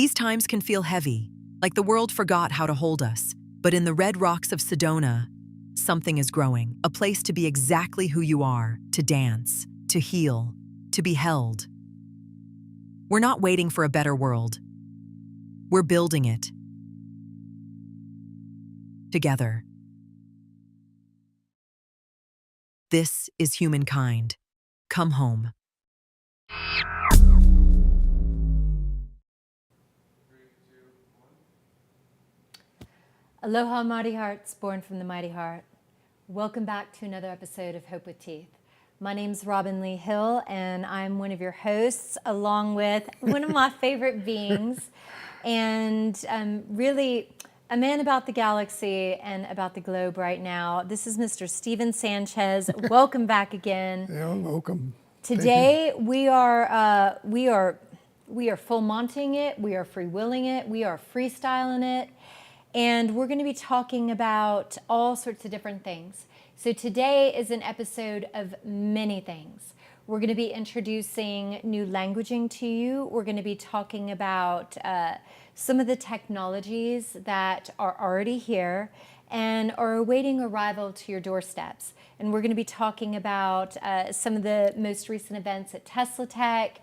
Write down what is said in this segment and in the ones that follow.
These times can feel heavy, like the world forgot how to hold us. But in the red rocks of Sedona, something is growing, a place to be exactly who you are, to dance, to heal, to be held. We're not waiting for a better world. We're building it. Together. This is humankind. Come home. Aloha, mighty hearts, born from the mighty heart. Welcome back to another episode of Hope with Teeth. My name's Robbin Leigh Hill, and I'm one of your hosts, along with one of my favorite beings, and really a man about the galaxy and about the globe right now. This is Mr. Steven Sanchez. Welcome back again. Yeah, welcome. Today we are full monting it, we are free willing it, we are freestyling it. And we're going to be talking about all sorts of different things. So today is an episode of many things. We're going to be introducing new languaging to you. We're going to be talking about some of the technologies that are already here and are awaiting arrival to your doorsteps. And we're going to be talking about some of the most recent events at Tesla Tech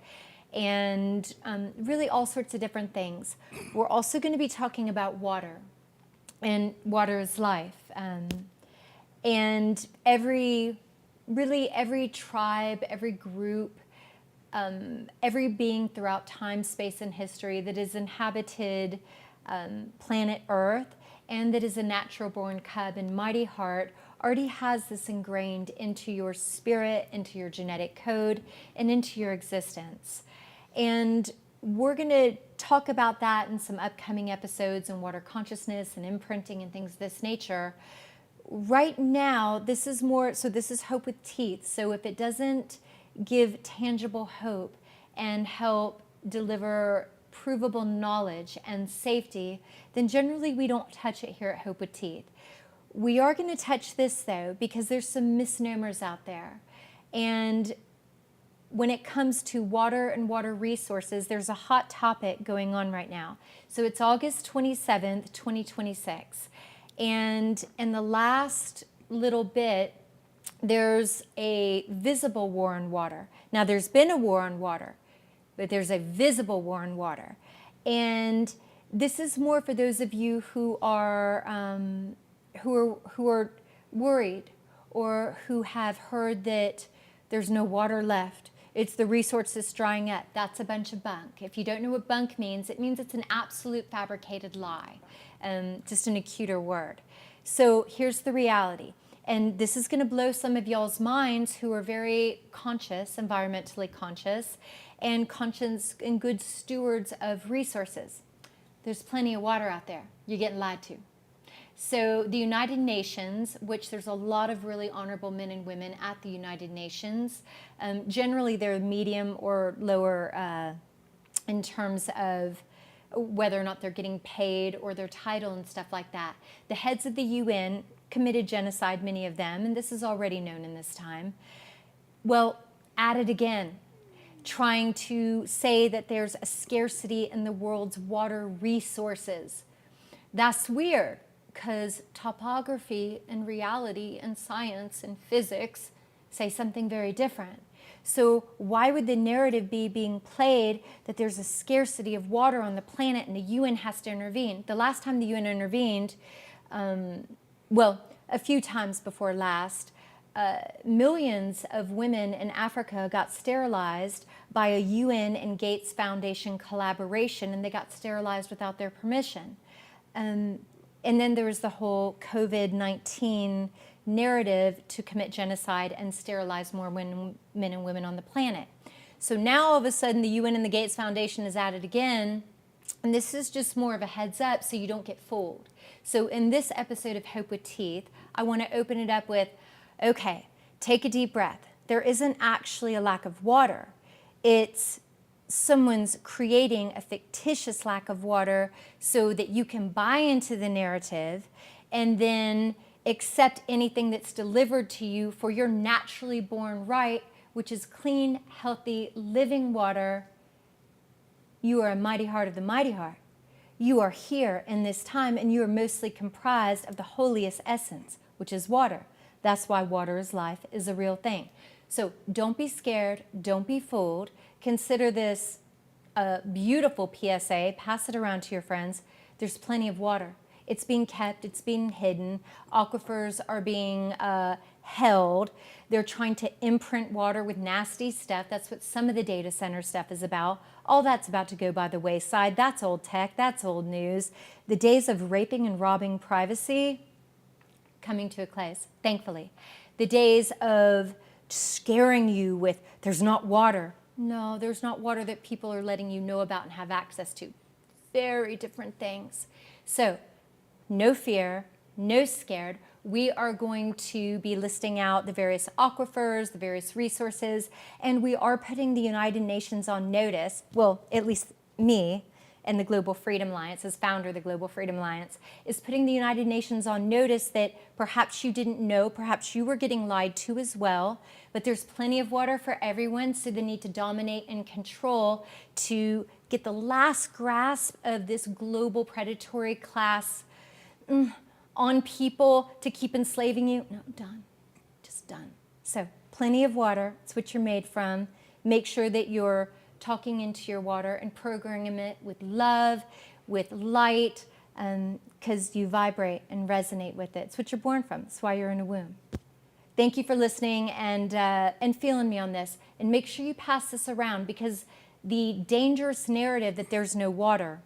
and really all sorts of different things. We're also going to be talking about water. And water is life. And every tribe, every group, every being throughout time, space, and history that has inhabited planet Earth and that is a natural-born cub and mighty heart already has this ingrained into your spirit, into your genetic code, and into your existence. And we're going to talk about that in some upcoming episodes on water consciousness and imprinting and things of this nature. Right now, this is Hope with Teeth. So if it doesn't give tangible hope and help deliver provable knowledge and safety, then generally we don't touch it here at Hope with Teeth. We are going to touch this though, because there's some misnomers out there. And when it comes to water and water resources, there's a hot topic going on right now. So it's August 27th, 2026. And in the last little bit, there's a visible war on water. Now, there's been a war on water, but there's a visible war on water. And this is more for those of you who are worried or who have heard that there's no water left. It's the resources drying up. That's a bunch of bunk. If you don't know what bunk means, it means it's an absolute fabricated lie, just an acuter word. So here's the reality. And this is going to blow some of y'all's minds who are very conscious, environmentally conscious, and conscious and good stewards of resources. There's plenty of water out there. You're getting lied to. So the United Nations, which there's a lot of really honorable men and women at the United Nations, generally they're medium or lower in terms of whether or not they're getting paid or their title and stuff like that. The heads of the UN committed genocide, many of them, and this is already known in this time. Well, at it again, trying to say that there's a scarcity in the world's water resources. That's weird. Because topography and reality and science and physics say something very different. So why would the narrative be being played that there's a scarcity of water on the planet and the UN has to intervene? The last time the UN intervened, well, a few times before last, millions of women in Africa got sterilized by a UN and Gates Foundation collaboration, and they got sterilized without their permission. And then there was the whole COVID-19 narrative to commit genocide and sterilize more men and women on the planet. So now all of a sudden the UN and the Gates Foundation is at it again, and this is just more of a heads up so you don't get fooled. So in this episode of Hope with Teeth, I want to open it up with, okay, take a deep breath. There isn't actually a lack of water. It's someone's creating a fictitious lack of water so that you can buy into the narrative and then accept anything that's delivered to you for your naturally born right, which is clean, healthy, living water You are a mighty heart of the mighty heart. You are here in this time, and you are mostly comprised of the holiest essence, which is water. That's why water is life is a real thing. So don't be scared. Don't be fooled. Consider this a beautiful PSA. Pass it around to your friends. There's plenty of water. It's being kept. It's being hidden. Aquifers are being held. They're trying to imprint water with nasty stuff. That's what some of the data center stuff is about. All that's about to go by the wayside. That's old tech. That's old news. The days of raping and robbing privacy coming to a close, thankfully. The days of scaring you with, there's not water. No, there's not water that people are letting you know about and have access to. Very different things. So, no fear, no scared. We are going to be listing out the various aquifers, the various resources, and we are putting the United Nations on notice, well, at least me and the Global Freedom Alliance, as founder of the Global Freedom Alliance, is putting the United Nations on notice that perhaps you didn't know, perhaps you were getting lied to as well, but there's plenty of water for everyone, so they need to dominate and control to get the last grasp of this global predatory class on people to keep enslaving you. No, done. Just done. So plenty of water. It's what you're made from. Make sure that you're talking into your water and programming it with love, with light, because you vibrate and resonate with it. It's what you're born from. It's why you're in a womb. Thank you for listening and feeling me on this. And make sure you pass this around, because the dangerous narrative that there's no water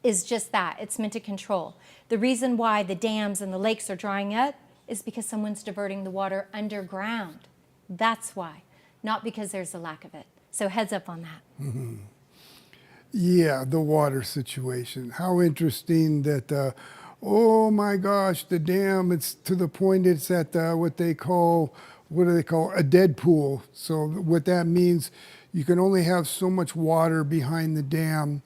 is just that. It's meant to control. The reason why the dams and the lakes are drying up is because someone's diverting the water underground. That's why, not because there's a lack of it. So heads up on that. Mm-hmm. Yeah, the water situation. How interesting that, oh my gosh, the dam, it's to the point it's at what do they call a dead pool. So what that means, you can only have so much water behind the dam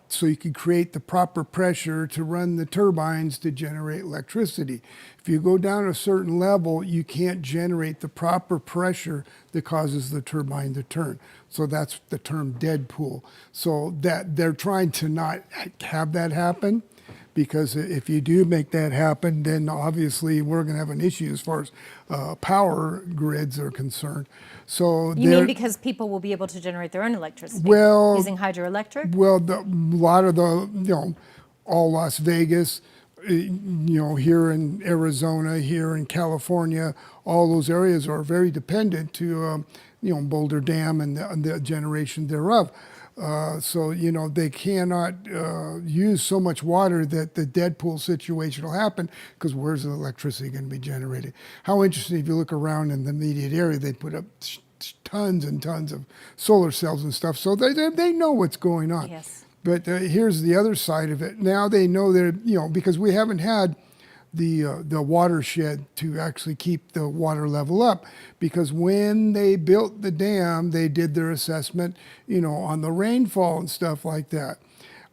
so you can create the proper pressure to run the turbines to generate electricity. If you go down a certain level, you can't generate the proper pressure that causes the turbine to turn. So that's the term dead pool. So that they're trying to not have that happen, because if you do make that happen, then obviously we're going to have an issue as far as power grids are concerned. So you mean because people will be able to generate their own electricity using hydroelectric? Well, a lot of the, all Las Vegas, here in Arizona, here in California, all those areas are very dependent to, Boulder Dam and the generation thereof. So, they cannot use so much water that the dead pool situation will happen, because where's the electricity going to be generated? How interesting, if you look around in the immediate area, they put up tons and tons of solar cells and stuff, so they know what's going on. Yes. But here's the other side of it. Now they know that, because we haven't had the watershed to actually keep the water level up, because when they built the dam, they did their assessment, on the rainfall and stuff like that.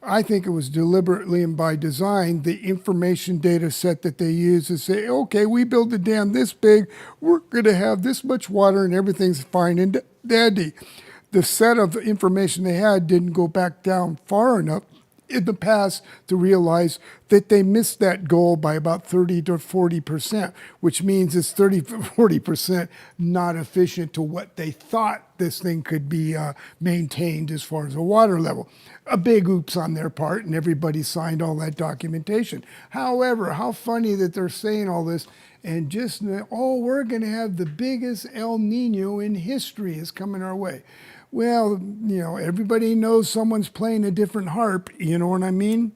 I think it was deliberately and by design, the information data set that they use to say, okay, we build a dam this big, we're going to have this much water and everything's fine and dandy. The set of information they had didn't go back down far enough in the past to realize that they missed that goal by about 30 to 40%, which means it's 30 to 40% not efficient to what they thought this thing could be maintained as far as the water level. A big oops on their part, and everybody signed all that documentation. However, how funny that they're saying all this, and just, we're going to have the biggest El Nino in history is coming our way. Well, everybody knows someone's playing a different harp, you know what I mean?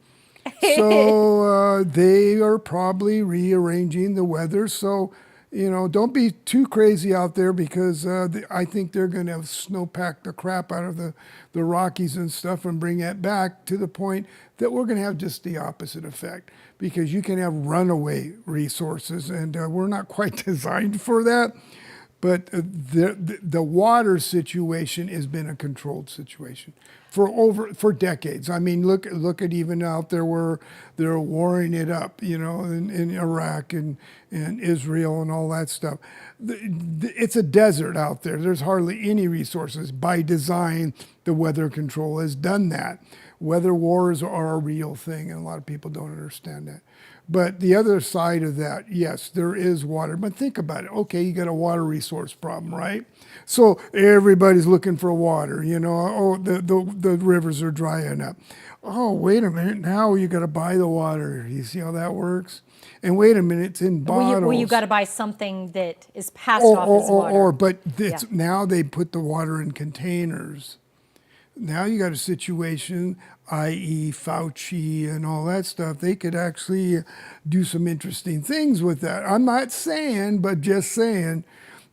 So they are probably rearranging the weather. So, don't be too crazy out there, because I think they're going to snowpack the crap out of the Rockies and stuff and bring it back to the point that we're going to have just the opposite effect, because you can have runaway resources, and we're not quite designed for that. But the water situation has been a controlled situation for decades. I mean, look at even out there where they're warring it up, you know, in Iraq and Israel and all that stuff. It's a desert out there. There's hardly any resources. By design, the weather control has done that. Weather wars are a real thing, and a lot of people don't understand that. But the other side of that, yes, there is water. But think about it. Okay, you got a water resource problem, right? So everybody's looking for water. You know, oh, the rivers are drying up. Oh, wait a minute. Now you got to buy the water. You see how that works? And wait a minute, it's in bottles. Well, you've got to buy something that is passed off as water. But now they put the water in containers. Now you got a situation, i.e. Fauci and all that stuff, they could actually do some interesting things with that. I'm not saying, but just saying,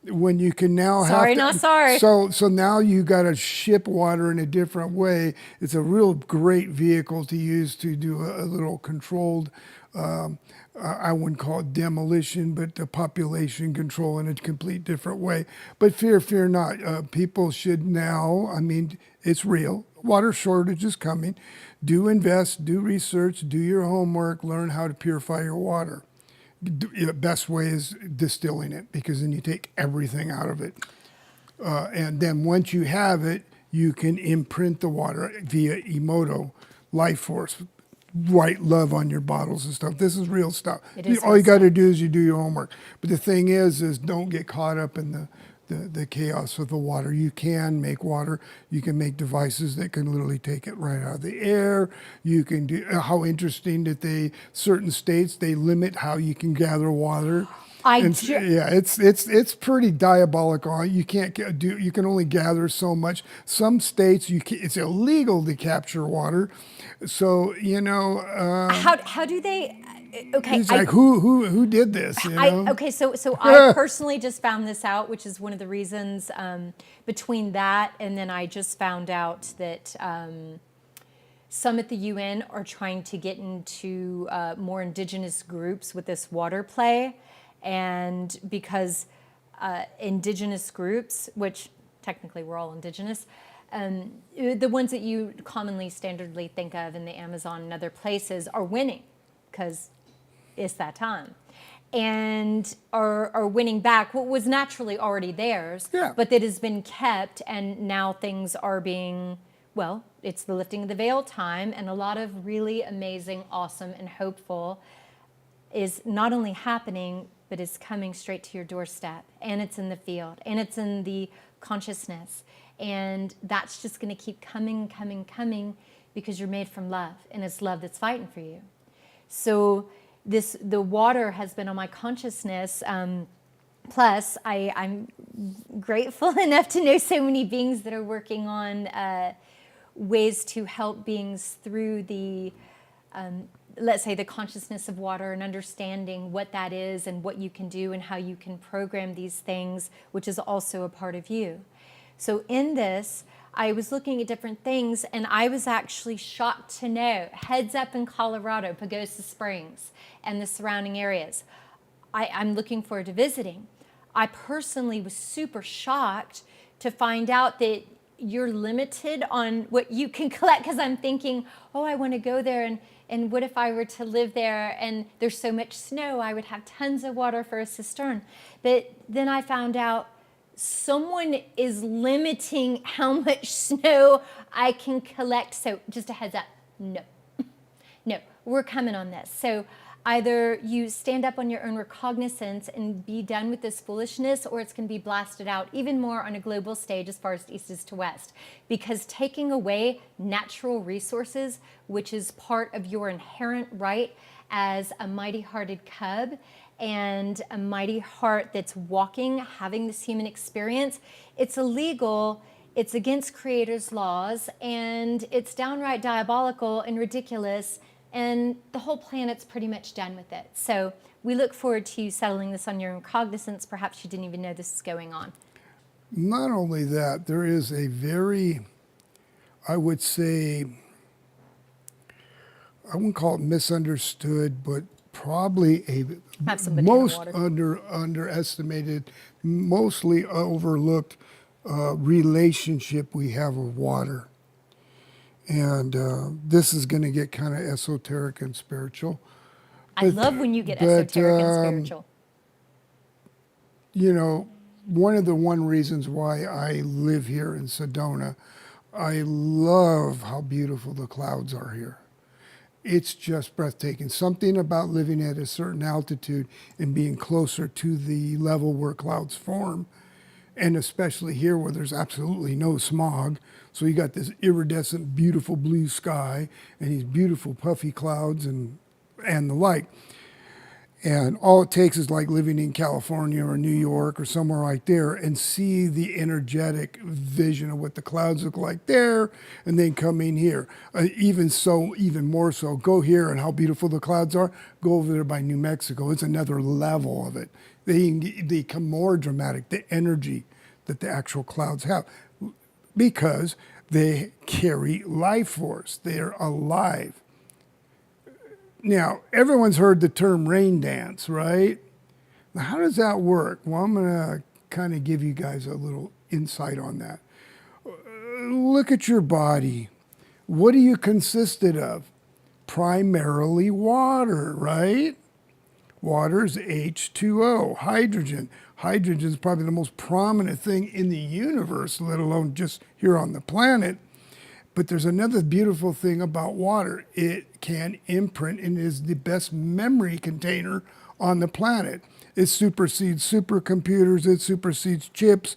when you can now not sorry. So now you got to ship water in a different way. It's a real great vehicle to use to do a little controlled, I wouldn't call it demolition, but the population control in a complete different way. But fear not. People should now, I mean, it's real. Water shortage is coming. Do invest, do research, do your homework, learn how to purify your water. The best way is distilling it, because then you take everything out of it. And then once you have it, you can imprint the water via Emoto, Life Force. Write love on your bottles and stuff. This is real stuff. All you got to do is you do your homework. But the thing is don't get caught up in the chaos of the water. You can make water. You can make devices that can literally take it right out of the air. You can do, how interesting that certain states, they limit how you can gather water. It's pretty diabolical. You can't you can only gather so much. Some states, it's illegal to capture water. So, you know. How do they? Okay. It's like, who did this? You know? So I personally just found this out, which is one of the reasons between that, and then I just found out that some at the UN are trying to get into more indigenous groups with this water play. And because indigenous groups, which technically we're all indigenous, the ones that you commonly standardly think of in the Amazon and other places are winning, because it's that time, and are winning back what was naturally already theirs, but that has been kept, and now things are being, well, it's the lifting of the veil time, and a lot of really amazing, awesome, and hopeful is not only happening, but is coming straight to your doorstep, and it's in the field, and it's in the consciousness, and that's just going to keep coming, because you're made from love, and it's love that's fighting for you. So the water has been on my consciousness. Plus, I'm grateful enough to know so many beings that are working on ways to help beings through the let's say the consciousness of water, and understanding what that is and what you can do and how you can program these things, which is also a part of you. So in this, I was looking at different things, and I was actually shocked to know, heads up in Colorado, Pagosa Springs and the surrounding areas, I'm looking forward to visiting. I personally was super shocked to find out that you're limited on what you can collect, because I'm thinking, oh, I want to go there, and what if I were to live there and there's so much snow, I would have tons of water for a cistern. But then I found out someone is limiting how much snow I can collect. So just a heads up, no, we're coming on this. So either you stand up on your own recognizance and be done with this foolishness, or it's going to be blasted out even more on a global stage as far as east is to west. Because taking away natural resources, which is part of your inherent right as a mighty-hearted cub and a mighty heart that's walking, having this human experience, it's illegal, it's against Creator's laws, and it's downright diabolical and ridiculous. And the whole planet's pretty much done with it. So we look forward to you settling this on your own cognizance. Perhaps you didn't even know this is going on. Not only that, there is a very, I would say, I wouldn't call it misunderstood, but probably a Have somebody in the most water. underestimated, mostly overlooked relationship we have with water. And this is going to get kind of esoteric and spiritual. I love when you get but, esoteric and spiritual. You know, one reasons why I live here in Sedona, I love how beautiful the clouds are here. It's just breathtaking. Something about living at a certain altitude and being closer to the level where clouds form, and especially here where there's absolutely no smog. So you got this iridescent, beautiful blue sky and these beautiful puffy clouds and the like. And all it takes is like living in California or New York or somewhere right there and see the energetic vision of what the clouds look like there, and then come in here. Even more so, go here and how beautiful the clouds are. Go over there by New Mexico. It's another level of it. They become more dramatic, the energy that the actual clouds have, because they carry life force. They're alive. Now, everyone's heard the term rain dance, right? Now, how does that work? Well, I'm going to kind of give you guys a little insight on that. Look at your body. What do you consisted of? Primarily water, right? Water is H2O, hydrogen. Hydrogen is probably the most prominent thing in the universe, let alone just here on the planet. But there's another beautiful thing about water. It can imprint and is the best memory container on the planet. It supersedes supercomputers, it supersedes chips.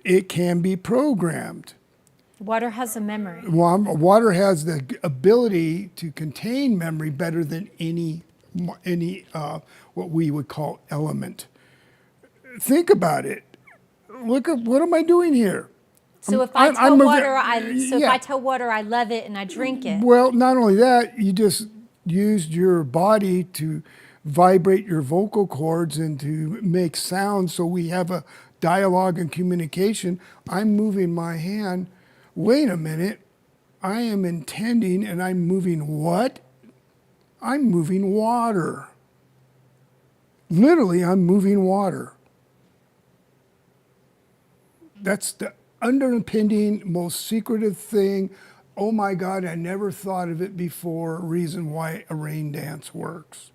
It can be programmed. Water has a memory. Water has the ability to contain memory better than any what we would call element. Think about it. Look at, what am I doing here? So if I tell water I love it and I drink it. Well, not only that, you just used your body to vibrate your vocal cords and to make sound, so we have a dialogue and communication. I'm moving my hand. Wait a minute. I am intending, and I'm moving what? I'm moving water. Literally, I'm moving water. That's the underpinning, most secretive thing. Oh my God, I never thought of it before. Reason why a rain dance works.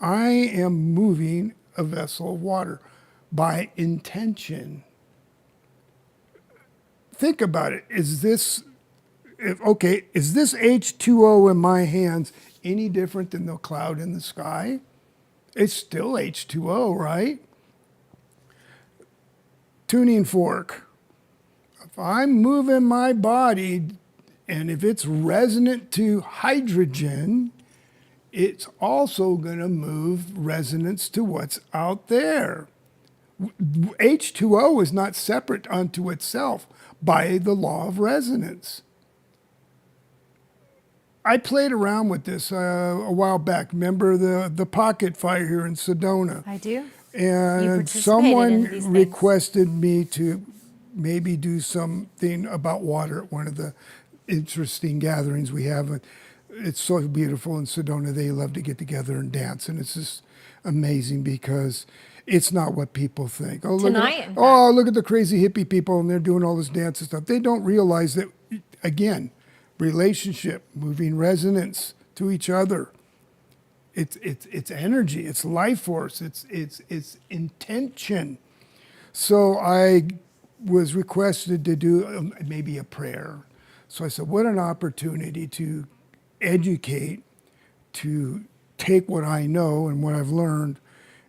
I am moving a vessel of water by intention. Think about it. Is this H2O in my hands any different than the cloud in the sky? It's still H2O, right? Tuning fork. If I'm moving my body and if it's resonant to hydrogen, it's also going to move resonance to what's out there. H2O is not separate unto itself by the law of resonance. I played around with this a while back. Remember the pocket fire here in Sedona? I do. And someone requested me to maybe do something about water at one of the interesting gatherings we have. It's so beautiful in Sedona. They love to get together and dance. And it's just amazing because it's not what people think. Oh, look at the crazy hippie people and they're doing all this dance and stuff. They don't realize that, again, relationship, moving resonance to each other. It's energy, it's life force, it's intention. So I was requested to do maybe a prayer. So I said, what an opportunity to educate, to take what I know and what I've learned,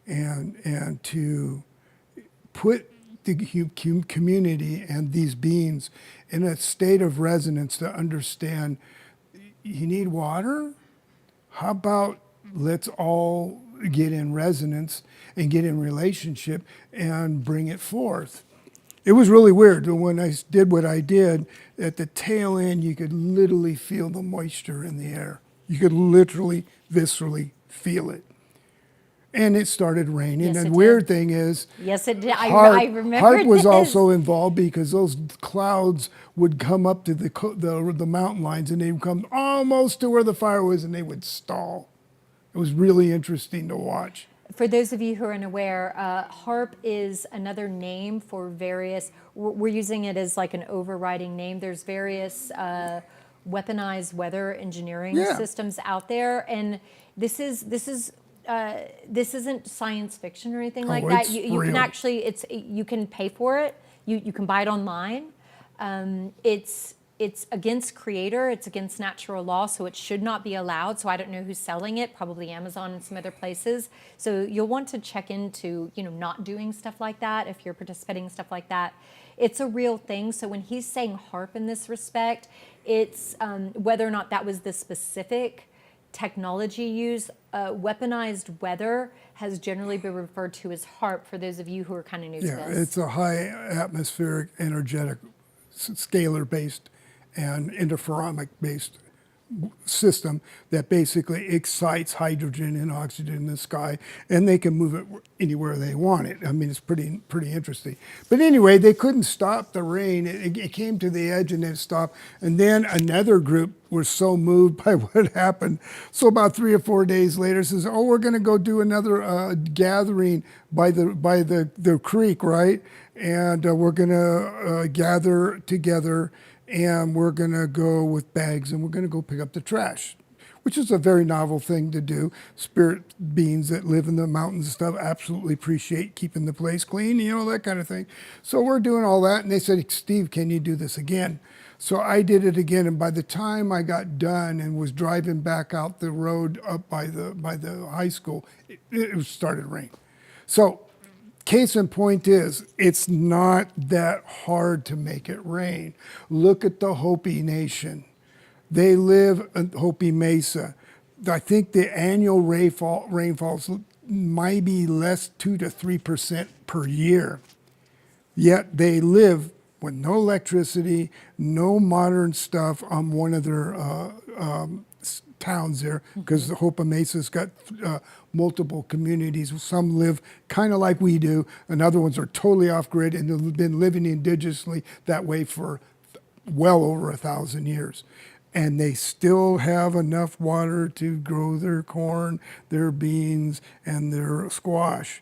and to put the community and these beings in a state of resonance to understand, you need water? How about let's all get in resonance and get in relationship and bring it forth. It was really weird when I did what I did. At the tail end, you could literally feel the moisture in the air. You could literally, viscerally feel it. And it started raining. Yes, and the weird thing is, yes, it did. I remember Hart was this. also involved because those clouds would come up to the mountain lines and they would come almost to where the fire was and they would stall. It was really interesting to watch. For those of you who are unaware, HARP is another name for various, we're using it as like an overriding name. There's various weaponized weather engineering Yeah. systems out there. And this isn't science fiction or anything like that. It's You can real. actually, you can pay for it. You can buy it online. It's against creator, it's against natural law, so it should not be allowed. So I don't know who's selling it, probably Amazon and some other places. So you'll want to check into, not doing stuff like that if you're participating in stuff like that. It's a real thing. So when he's saying HARP in this respect, it's whether or not that was the specific technology used. Weaponized weather has generally been referred to as HARP for those of you who are kind of new to Yeah, this. it's a high atmospheric energetic scalar-based and interferometric-based system that basically excites hydrogen and oxygen in the sky, and they can move it anywhere they want it. I mean, it's pretty interesting. But anyway, they couldn't stop the rain. It came to the edge and then it stopped. And then another group was so moved by what happened. So about 3 or 4 days later, says, "Oh, we're going to go do another gathering by the creek, right? And we're going to gather together." And we're going to go with bags and we're going to go pick up the trash, which is a very novel thing to do. Spirit beings that live in the mountains and stuff absolutely appreciate keeping the place clean, that kind of thing. So we're doing all that. And they said, "Steve, can you do this again?" So I did it again. And by the time I got done and was driving back out the road up by the high school, it started to rain. So case in point is, it's not that hard to make it rain. Look at the Hopi Nation. They live in Hopi Mesa. I think the annual rainfalls might be less 2 to 3% per year. Yet they live with no electricity, no modern stuff on one of their towns there, because the Hopi Mesa's got multiple communities. Some live kind of like we do, and other ones are totally off grid, and they've been living indigenously that way for well over 1,000 years. And they still have enough water to grow their corn, their beans, and their squash,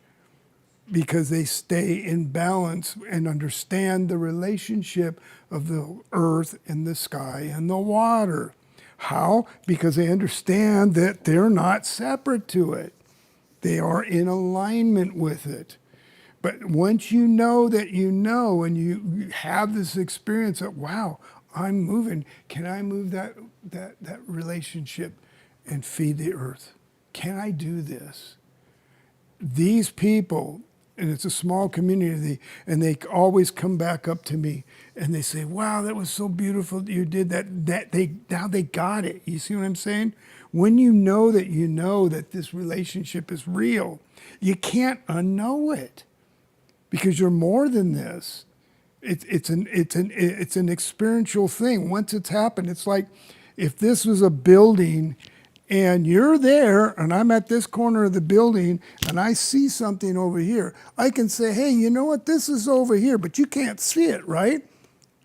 because they stay in balance and understand the relationship of the earth and the sky and the water. How? Because they understand that they're not separate to it. They are in alignment with it. But once you know that you know, and you have this experience of, wow, I'm moving. Can I move that relationship and feed the earth? Can I do this? These people, and it's a small community, and they always come back up to me and they say, "Wow, that was so beautiful that you did that." Now they got it. You see what I'm saying? When you know that this relationship is real, you can't unknow it, because you're more than this. It's an experiential thing. Once it's happened, it's like if this was a building and you're there and I'm at this corner of the building and I see something over here, I can say, "Hey, you know what? This is over here," but you can't see it, right?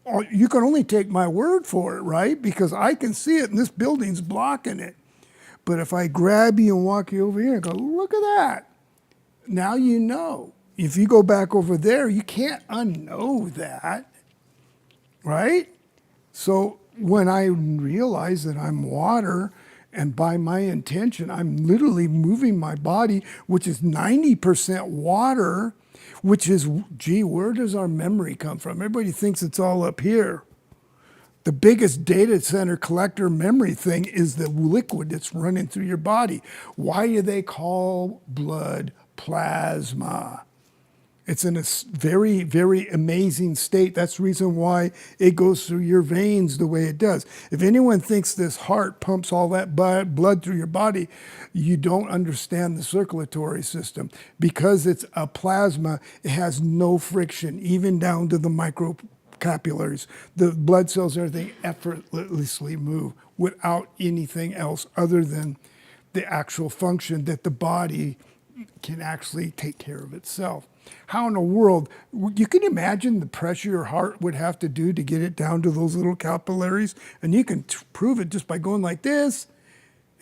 Or you can only take my word for it, right? Because I can see it and this building's blocking it. But if I grab you and walk you over here and go, "Look at that," now you know. If you go back over there, you can't unknow that, right? So when I realize that I'm water, and by my intention, I'm literally moving my body, which is 90% water, which is, gee, where does our memory come from? Everybody thinks it's all up here. The biggest data center collector memory thing is the liquid that's running through your body. Why do they call blood plasma? It's in a very, very amazing state. That's the reason why it goes through your veins the way it does. If anyone thinks this heart pumps all that blood through your body, you don't understand the circulatory system. Because it's a plasma, it has no friction, even down to the microcapillaries. The blood cells and everything effortlessly move without anything else other than the actual function that the body can actually take care of itself. How in the world, you can imagine the pressure your heart would have to do to get it down to those little capillaries, and you can prove it just by going like this,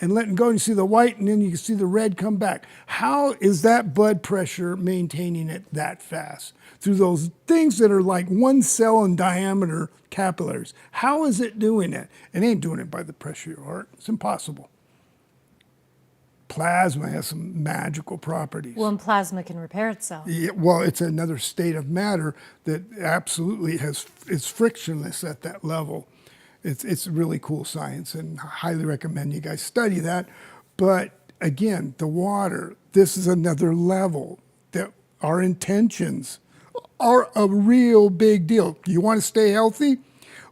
and letting go, and you see the white, and then you can see the red come back. How is that blood pressure maintaining it that fast? Through those things that are like 1 cell in diameter capillaries. How is it doing it? It ain't doing it by the pressure of your heart. It's impossible. Plasma has some magical properties. Well, and plasma can repair itself. Yeah, well, it's another state of matter that absolutely is frictionless at that level. It's really cool science, and I highly recommend you guys study that. But again, the water, this is another level that our intentions are a real big deal. You want to stay healthy?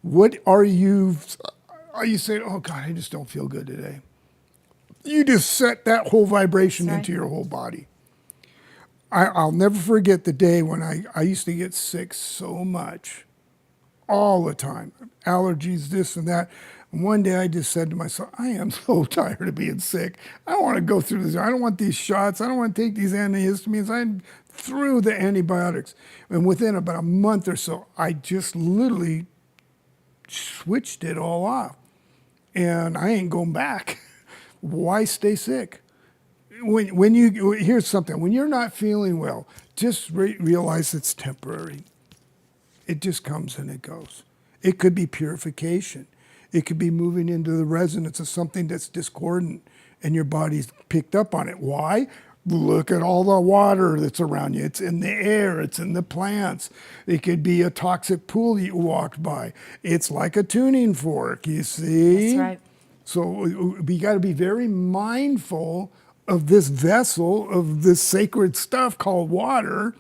What are you saying, oh God, I just don't feel good today? You just set that whole vibration into your whole body. I'll never forget the day when I used to get sick so much, all the time, allergies, this and that. And one day I just said to myself, I am so tired of being sick. I don't want to go through this. I don't want these shots. I don't want to take these antihistamines. I threw the antibiotics. And within about a month or so, I just literally switched it all off. And I ain't going back. Why stay sick? Here's something. When you're not feeling well, just realize it's temporary. It just comes and it goes. It could be purification. It could be moving into the resonance of something that's discordant and your body's picked up on it. Why? Look at all the water that's around you. It's in the air. It's in the plants. It could be a toxic pool you walked by. It's like a tuning fork, you see? That's right. So we got to be very mindful of this vessel, of this sacred stuff called water,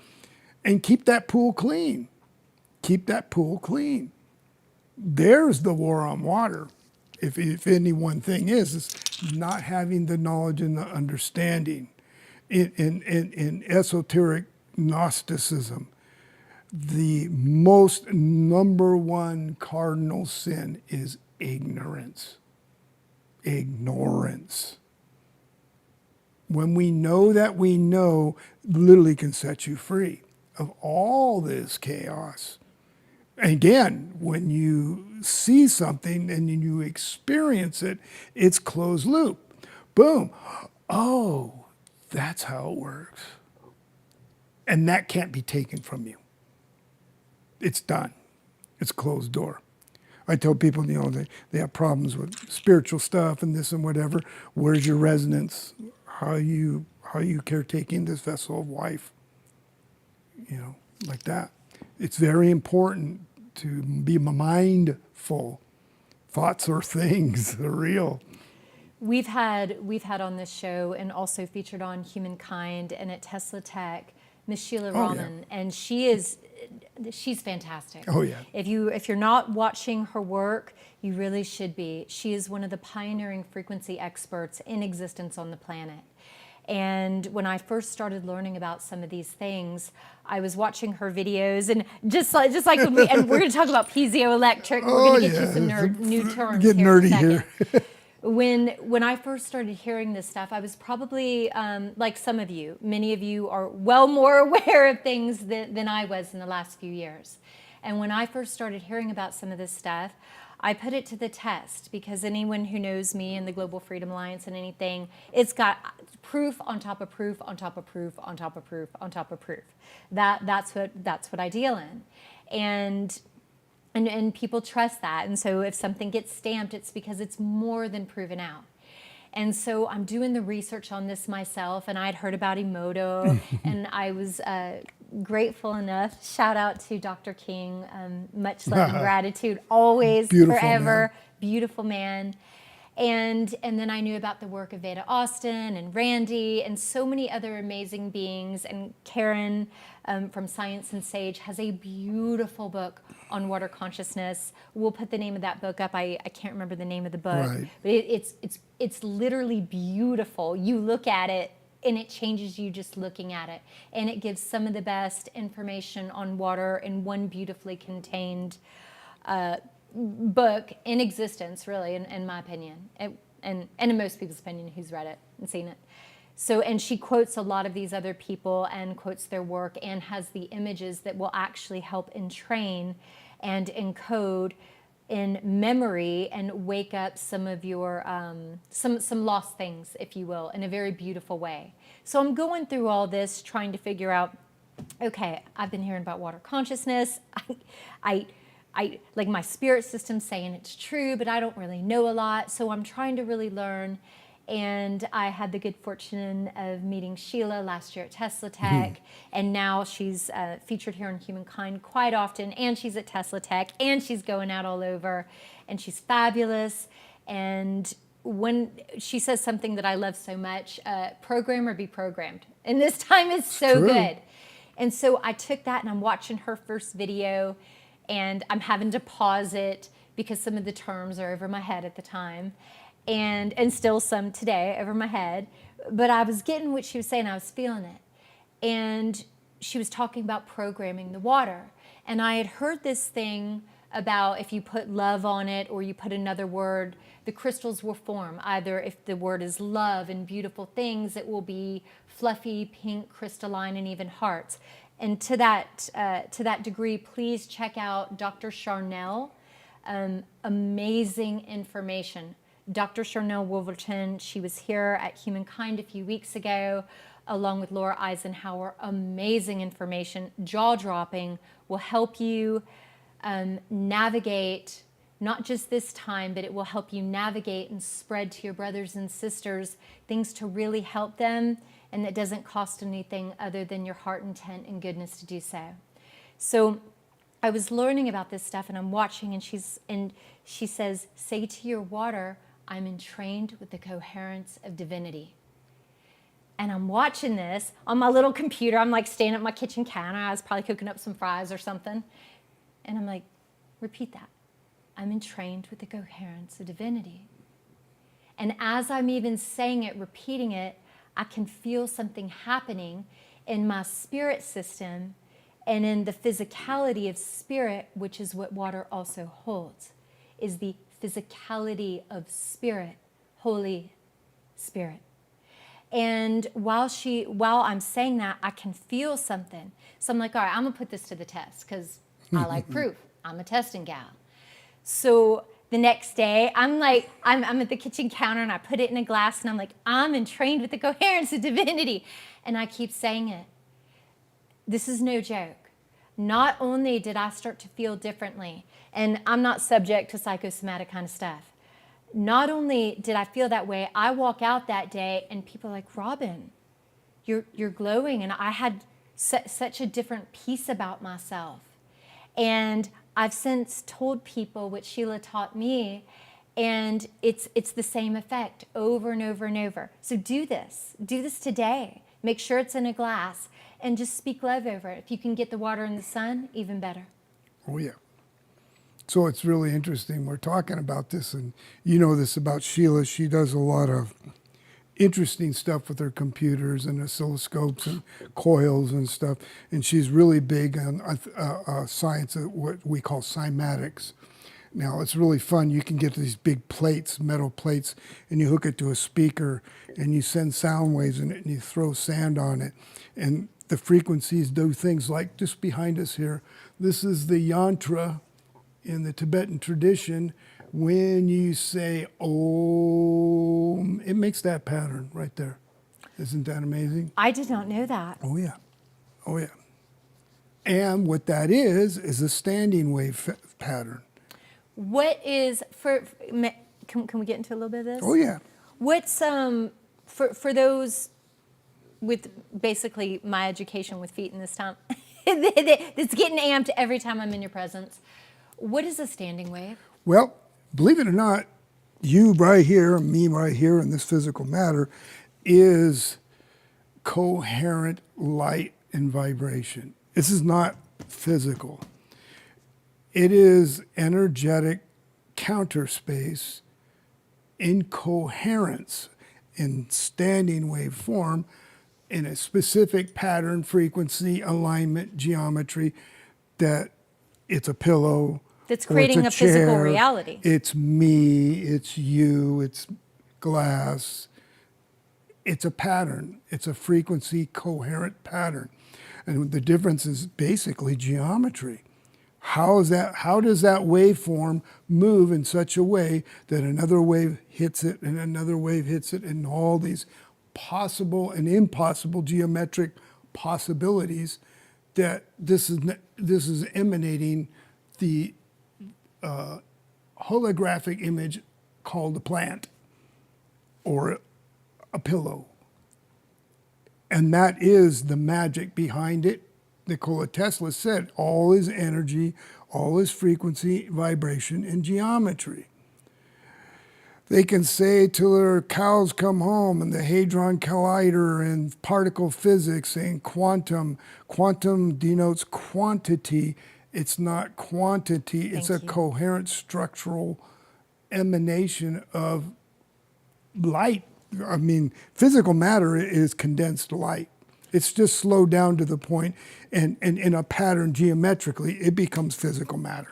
and keep that pool clean. Keep that pool clean. There's the war on water. If any one thing is not having the knowledge and the understanding. In esoteric Gnosticism, the most number one cardinal sin is ignorance. Ignorance. When we know that we know, literally can set you free of all this chaos. Again, when you see something and you experience it, it's closed loop. Boom. Oh, that's how it works. And that can't be taken from you. It's done. It's closed door. I tell people, they have problems with spiritual stuff and this and whatever. Where's your resonance? How are you caretaking this vessel of life? Like that. It's very important to be mindful. Thoughts are things, they're real. We've had on this show and also featured on Humankind and at Tesla Tech, Miss Sheila Robbin, and she's fantastic. Oh yeah. If you're not watching her work, you really should be. She is one of the pioneering frequency experts in existence on the planet. And when I first started learning about some of these things, I was watching her videos, and just like when we're going to talk about piezoelectric. We're going to get you some new terms. Get nerdy here. When I first started hearing this stuff, I was probably like some of you. Many of you are well more aware of things than I was in the last few years. And when I first started hearing about some of this stuff, I put it to the test, because anyone who knows me and the Global Freedom Alliance and anything, it's got proof on top of proof on top of proof on top of proof on top of proof. That's what I deal in, and people trust that. And so if something gets stamped, it's because it's more than proven out. And so I'm doing the research on this myself, and I'd heard about Emoto, and I was grateful enough. Shout out to Dr. King. Much love and gratitude, always, Beautiful forever. Man. Beautiful man. And then I knew about the work of Veda Austin and Randy and so many other amazing beings. And Karen from Science and Sage has a beautiful book on water consciousness. We'll put the name of that book up. I can't remember the name of the book, Right. But it's literally beautiful. You look at it, and it changes you just looking at it. And it gives some of the best information on water in one beautifully contained book in existence, really, in my opinion, and in most people's opinion who's read it and seen it. So, and she quotes a lot of these other people and quotes their work and has the images that will actually help entrain and encode in memory and wake up some of your some lost things, if you will, in a very beautiful way. So I'm going through all this trying to figure out, okay, I've been hearing about water consciousness. I like my spirit system saying it's true, but I don't really know a lot. So I'm trying to really learn. And I had the good fortune of meeting Sheila last year at Tesla Tech, and now she's featured here on Humankind quite often, and she's at Tesla Tech, and she's going out all over, and she's fabulous. And when she says something that I love so much, program or be programmed. And this time is so good. And so I took that and I'm watching her first video, and I'm having to pause it because some of the terms are over my head at the time. And still some today over my head, but I was getting what she was saying, I was feeling it. And she was talking about programming the water. And I had heard this thing about if you put love on it or you put another word, the crystals will form. Either if the word is love and beautiful things, it will be fluffy, pink, crystalline, and even hearts. And to that degree, please check out Dr. Charnel. Amazing information. Dr. Charnel Wolverton, she was here at Humankind a few weeks ago, along with Laura Eisenhower. Amazing information, jaw-dropping, will help you navigate, not just this time, but it will help you navigate and spread to your brothers and sisters things to really help them, and it doesn't cost anything other than your heart intent and goodness to do so. So I was learning about this stuff, and I'm watching, and she says, say to your water, I'm entrained with the coherence of divinity. And I'm watching this on my little computer. I'm like standing at my kitchen counter. I was probably cooking up some fries or something. And I'm like, repeat that. I'm entrained with the coherence of divinity. And as I'm even saying it, repeating it, I can feel something happening in my spirit system and in the physicality of spirit, which is what water also holds, is the physicality of spirit, Holy Spirit. And while I'm saying that, I can feel something. So I'm like, all right, I'm gonna put this to the test because I like proof. I'm a testing gal. So the next day, I'm at the kitchen counter and I put it in a glass and I'm like, I'm entrained with the coherence of divinity. And I keep saying it. This is no joke. Not only did I start to feel differently, and I'm not subject to psychosomatic kind of stuff. Not only did I feel that way, I walk out that day and people are like, Robbin, you're glowing. And I had such a different peace about myself. And I've since told people what Sheila taught me, and it's the same effect over and over and over. So do this today. Make sure it's in a glass. And just speak love over it. If you can get the water in the sun, even better. Oh, yeah. So it's really interesting. We're talking about this, and you know this about Sheila. She does a lot of interesting stuff with her computers and oscilloscopes and coils and stuff. And she's really big on science, what we call cymatics. Now, it's really fun. You can get these big plates, metal plates, and you hook it to a speaker, and you send sound waves in it, and you throw sand on it. And the frequencies do things like just behind us here. This is the yantra in the Tibetan tradition. When you say Om, it makes that pattern right there. Isn't that amazing? I did not know that. Oh, yeah. Oh, yeah. And what that is a standing wave pattern. What is, can we get into a little bit of this? Oh, yeah. What's, for those with basically my education with feet in this town, it's getting amped every time I'm in your presence. What is a standing wave? Well, believe it or not, you right here, me right here in this physical matter is coherent light and vibration. This is not physical. It is energetic counter space in coherence, in standing wave form, in a specific pattern, frequency, alignment, geometry, that it's a pillow. That's creating a physical reality. It's me, it's you, it's glass. It's a pattern. It's a frequency coherent pattern. And the difference is basically geometry. how does that waveform move in such a way that another wave hits it and another wave hits it, and all these possible and impossible geometric possibilities that this is emanating the holographic image called a plant or a pillow. And that is the magic behind it. Nikola Tesla said all is energy, all is frequency, vibration, and geometry. They can say till their cows come home, and the Hadron Collider and particle physics and quantum. Quantum denotes quantity. It's not quantity. It's a coherent structural emanation of light. I mean, physical matter is condensed light. It's just slowed down to the point, and in a pattern geometrically, it becomes physical matter.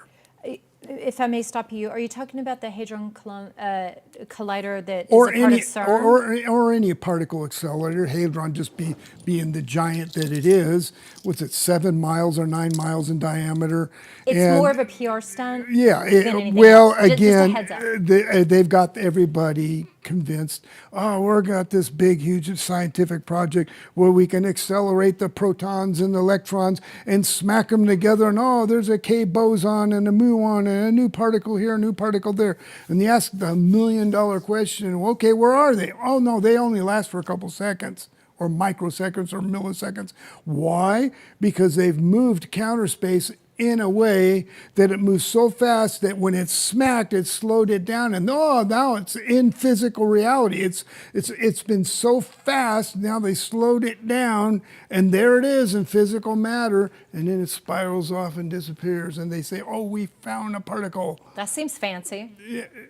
If I may stop you, are you talking about the Hadron Collider that is a part of CERN? Or any particle accelerator, Hadron just being the giant that it is. What's it, 7 miles or 9 miles in diameter? It's more of a PR stunt. Yeah. Than anything Well, else. again, just a heads up. they've got everybody convinced. Oh, we've got this big, huge scientific project where we can accelerate the protons and the electrons and smack them together. And oh, there's a K boson and a muon and a new particle here, a new particle there. And they ask the $1 million question. Okay, where are they? Oh no, they only last for a couple seconds, or microseconds, or milliseconds. Why? Because they've moved counter space in a way that it moves so fast that when it's smacked, it slowed it down, and now it's in physical reality. It's been so fast, now they slowed it down, and there it is in physical matter, and then it spirals off and disappears, and they say, oh, we found a particle. That seems fancy.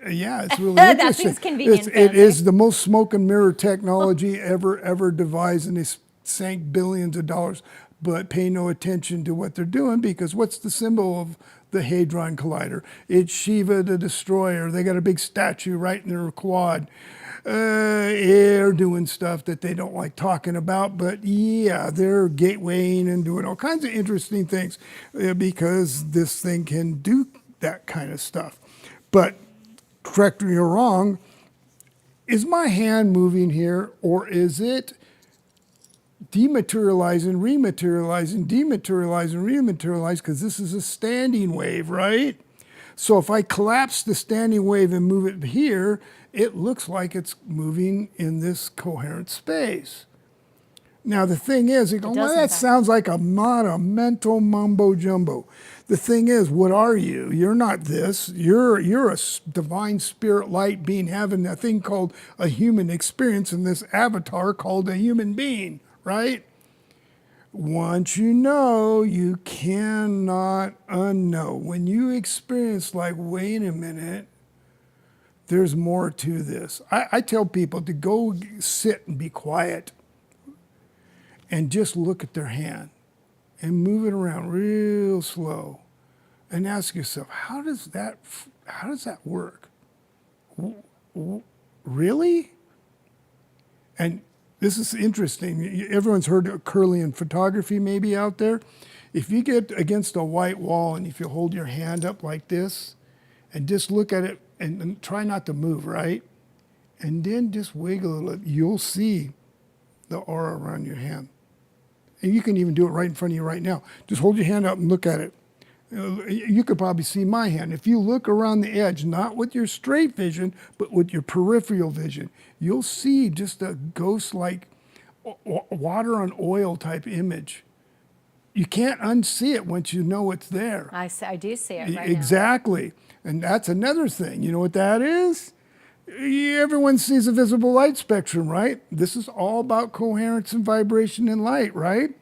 Yeah, it's really That interesting. seems convenient. It is the most smoke and mirror technology ever devised, and they sank billions of dollars. But pay no attention to what they're doing, because what's the symbol of the Hadron Collider? It's Shiva the Destroyer. They got a big statue right in their quad. They're doing stuff that they don't like talking about, but yeah, they're gatewaying and doing all kinds of interesting things because this thing can do that kind of stuff. But correct me or wrong, is my hand moving here, or is it dematerializing, rematerializing, dematerializing, rematerializing, because this is a standing wave, right? So if I collapse the standing wave and move it here, it looks like it's moving in this coherent space. Now the thing is, you go, well, that sounds like a mental mumbo jumbo. The thing is, what are you? You're not this. You're a divine spirit light being having a thing called a human experience in this avatar called a human being. Right? Once you know, you cannot unknow. When you experience like, wait a minute, there's more to this. I tell people to go sit and be quiet and just look at their hand and move it around real slow and ask yourself, how does that work? Really? And this is interesting. Everyone's heard of Curlian photography maybe out there. If you get against a white wall and if you hold your hand up like this and just look at it and try not to move, right? And then just wiggle a little, you'll see the aura around your hand. And you can even do it right in front of you right now. Just hold your hand up and look at it. You could probably see my hand. If you look around the edge, not with your straight vision, but with your peripheral vision, you'll see just a ghost-like water on oil type image. You can't unsee it once you know it's there. I do see it right Exactly. And that's another thing. You know what that is? Everyone sees a visible light spectrum, right? This is all about coherence and vibration and light, right?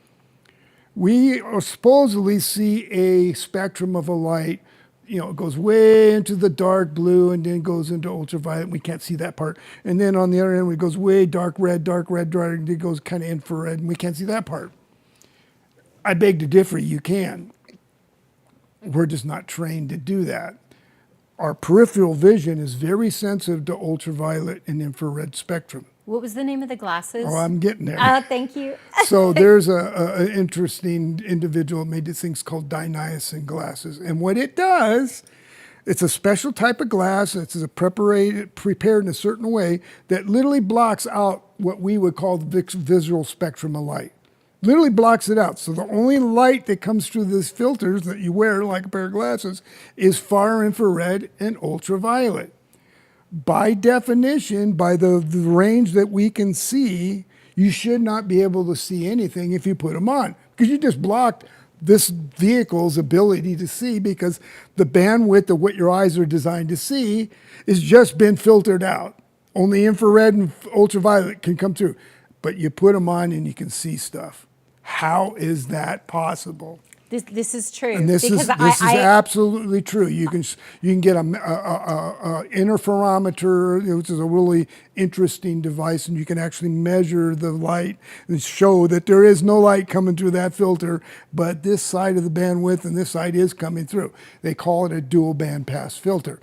We supposedly see a spectrum of a light, it goes way into the dark blue and then goes into ultraviolet. We can't see that part. And then on the other end, it goes way dark red, and it goes kind of infrared, and we can't see that part. I beg to differ, you can. We're just not trained to do that. Our peripheral vision is very sensitive to ultraviolet and infrared spectrum. What was the name of the glasses? Oh, I'm getting there. Thank you. So there's an interesting individual that made these things called dinyacin glasses. And what it does, it's a special type of glass. It's prepared in a certain way that literally blocks out what we would call the visual spectrum of light. Literally blocks it out. So the only light that comes through these filters that you wear like a pair of glasses is far infrared and ultraviolet. By definition, by the range that we can see, you should not be able to see anything if you put them on, because you just blocked this vehicle's ability to see, because the bandwidth of what your eyes are designed to see is just been filtered out. Only infrared and ultraviolet can come through, but you put them on and you can see stuff. How is that possible? This is true. And this is absolutely true. You can get a interferometer, which is a really interesting device, and you can actually measure the light and show that there is no light coming through that filter, but this side of the bandwidth and this side is coming through. They call it a dual band pass filter.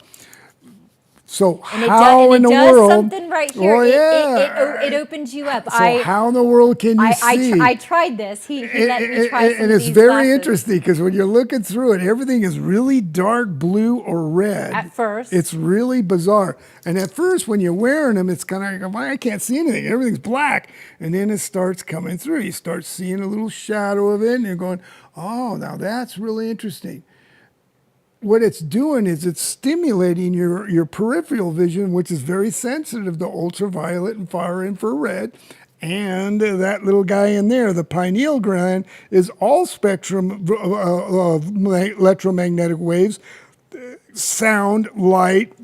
So how in the world? Something right here. Oh, yeah. It opens you up. So how in the world can you see? I tried this. He let me try some and of it's these very glasses. interesting, because when you're looking through it, everything is really dark blue or red. At first. It's really bizarre. And at first, when you're wearing them, it's kind of like, well, I can't see anything. Everything's black. And then it starts coming through. You start seeing a little shadow of it, and you're going, oh, now that's really interesting. What it's doing is it's stimulating your peripheral vision, which is very sensitive to ultraviolet and far infrared. And that little guy in there, the pineal gland, is all spectrum of electromagnetic waves, sound, light,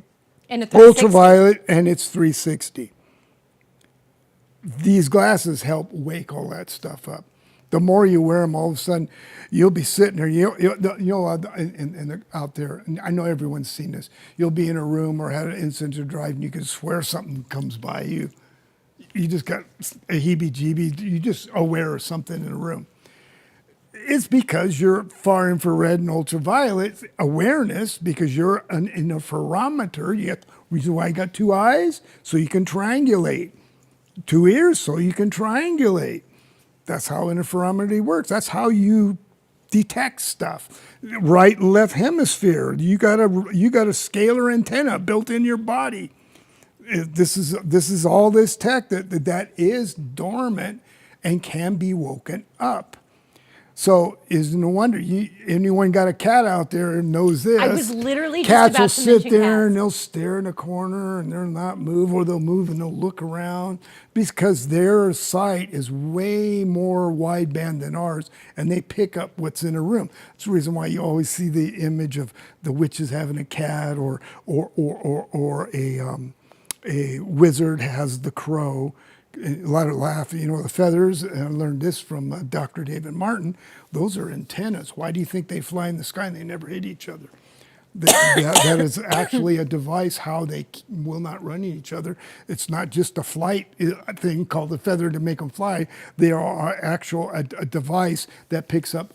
And a 360. ultraviolet, and it's 360. These glasses help wake all that stuff up. The more you wear them, all of a sudden, you'll be sitting there. Out there, and I know everyone's seen this. You'll be in a room or had an incident of drive, and you can swear something comes by you. You just got a heebie-jeebie. You're just aware of something in a room. It's because you're far infrared and ultraviolet awareness, because you're an interferometer. Reason why you got two eyes, so you can triangulate. Two ears, so you can triangulate. That's how interferometry works. That's how you detect stuff. Right and left hemisphere. You got a scalar antenna built in your body. This is all this tech that is dormant and can be woken up. So is no wonder anyone got a cat out there and knows this. I was literally just cats about will to sit mention there cats. and they'll stare in a corner and they'll not move, or they'll move and they'll look around, because their sight is way more wideband than ours, and they pick up what's in a room. That's the reason why you always see the image of the witches having a cat, or a wizard has the crow. A lot of laugh, the feathers, and I learned this from Dr. David Martin. Those are antennas. Why do you think they fly in the sky and they never hit each other? That is actually a device how they will not run into each other. It's not just a flight thing called the feather to make them fly. They are a device that picks up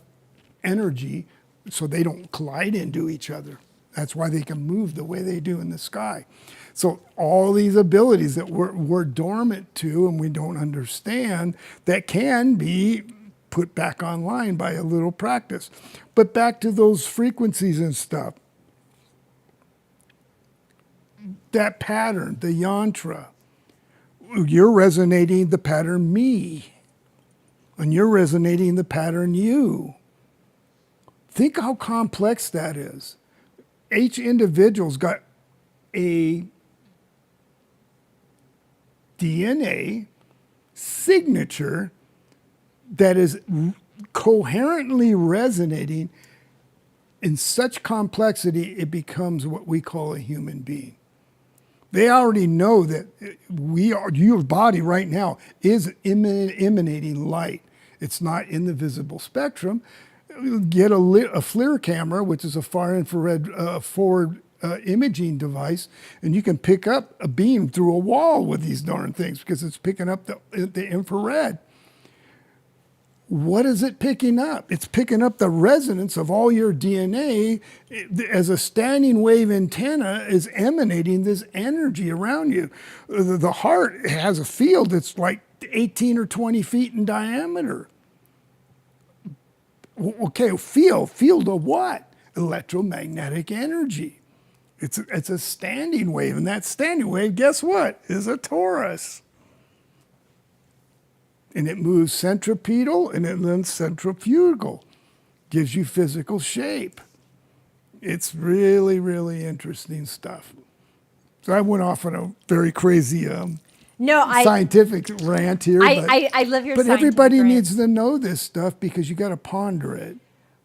energy so they don't collide into each other. That's why they can move the way they do in the sky. So all these abilities that we're dormant to and we don't understand, that can be put back online by a little practice. But back to those frequencies and stuff. That pattern, the yantra, you're resonating the pattern me, and you're resonating the pattern you. Think how complex that is. Each individual's got a DNA signature that is coherently resonating in such complexity, it becomes what we call a human being. They already know that your body right now is emanating light. It's not in the visible spectrum. Get a FLIR camera, which is a far infrared forward imaging device, and you can pick up a beam through a wall with these darn things, because it's picking up the infrared. what is it picking up? It's picking up the resonance of all your DNA as a standing wave antenna is emanating this energy around you. The heart has a field that's like 18 or 20 feet in diameter. Okay, field of what? Electromagnetic energy. It's a standing wave, and that standing wave, guess what? Is a torus. And it moves centripetal and it then centrifugal. Gives you physical shape. It's really, really interesting stuff. So I went off on a very crazy scientific rant here. I love your But scientific everybody rant. needs to know this stuff because you got to ponder it.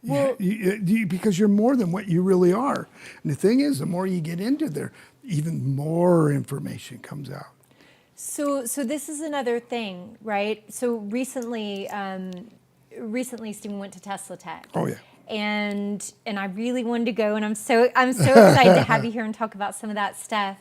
Well, Because you're more than what you really are. And the thing is, the more you get into there, even more information comes out. So this is another thing, right? So recently Stephen went to Tesla Tech. Oh, yeah. And I really wanted to go, and I'm so excited to have you here and talk about some of that stuff,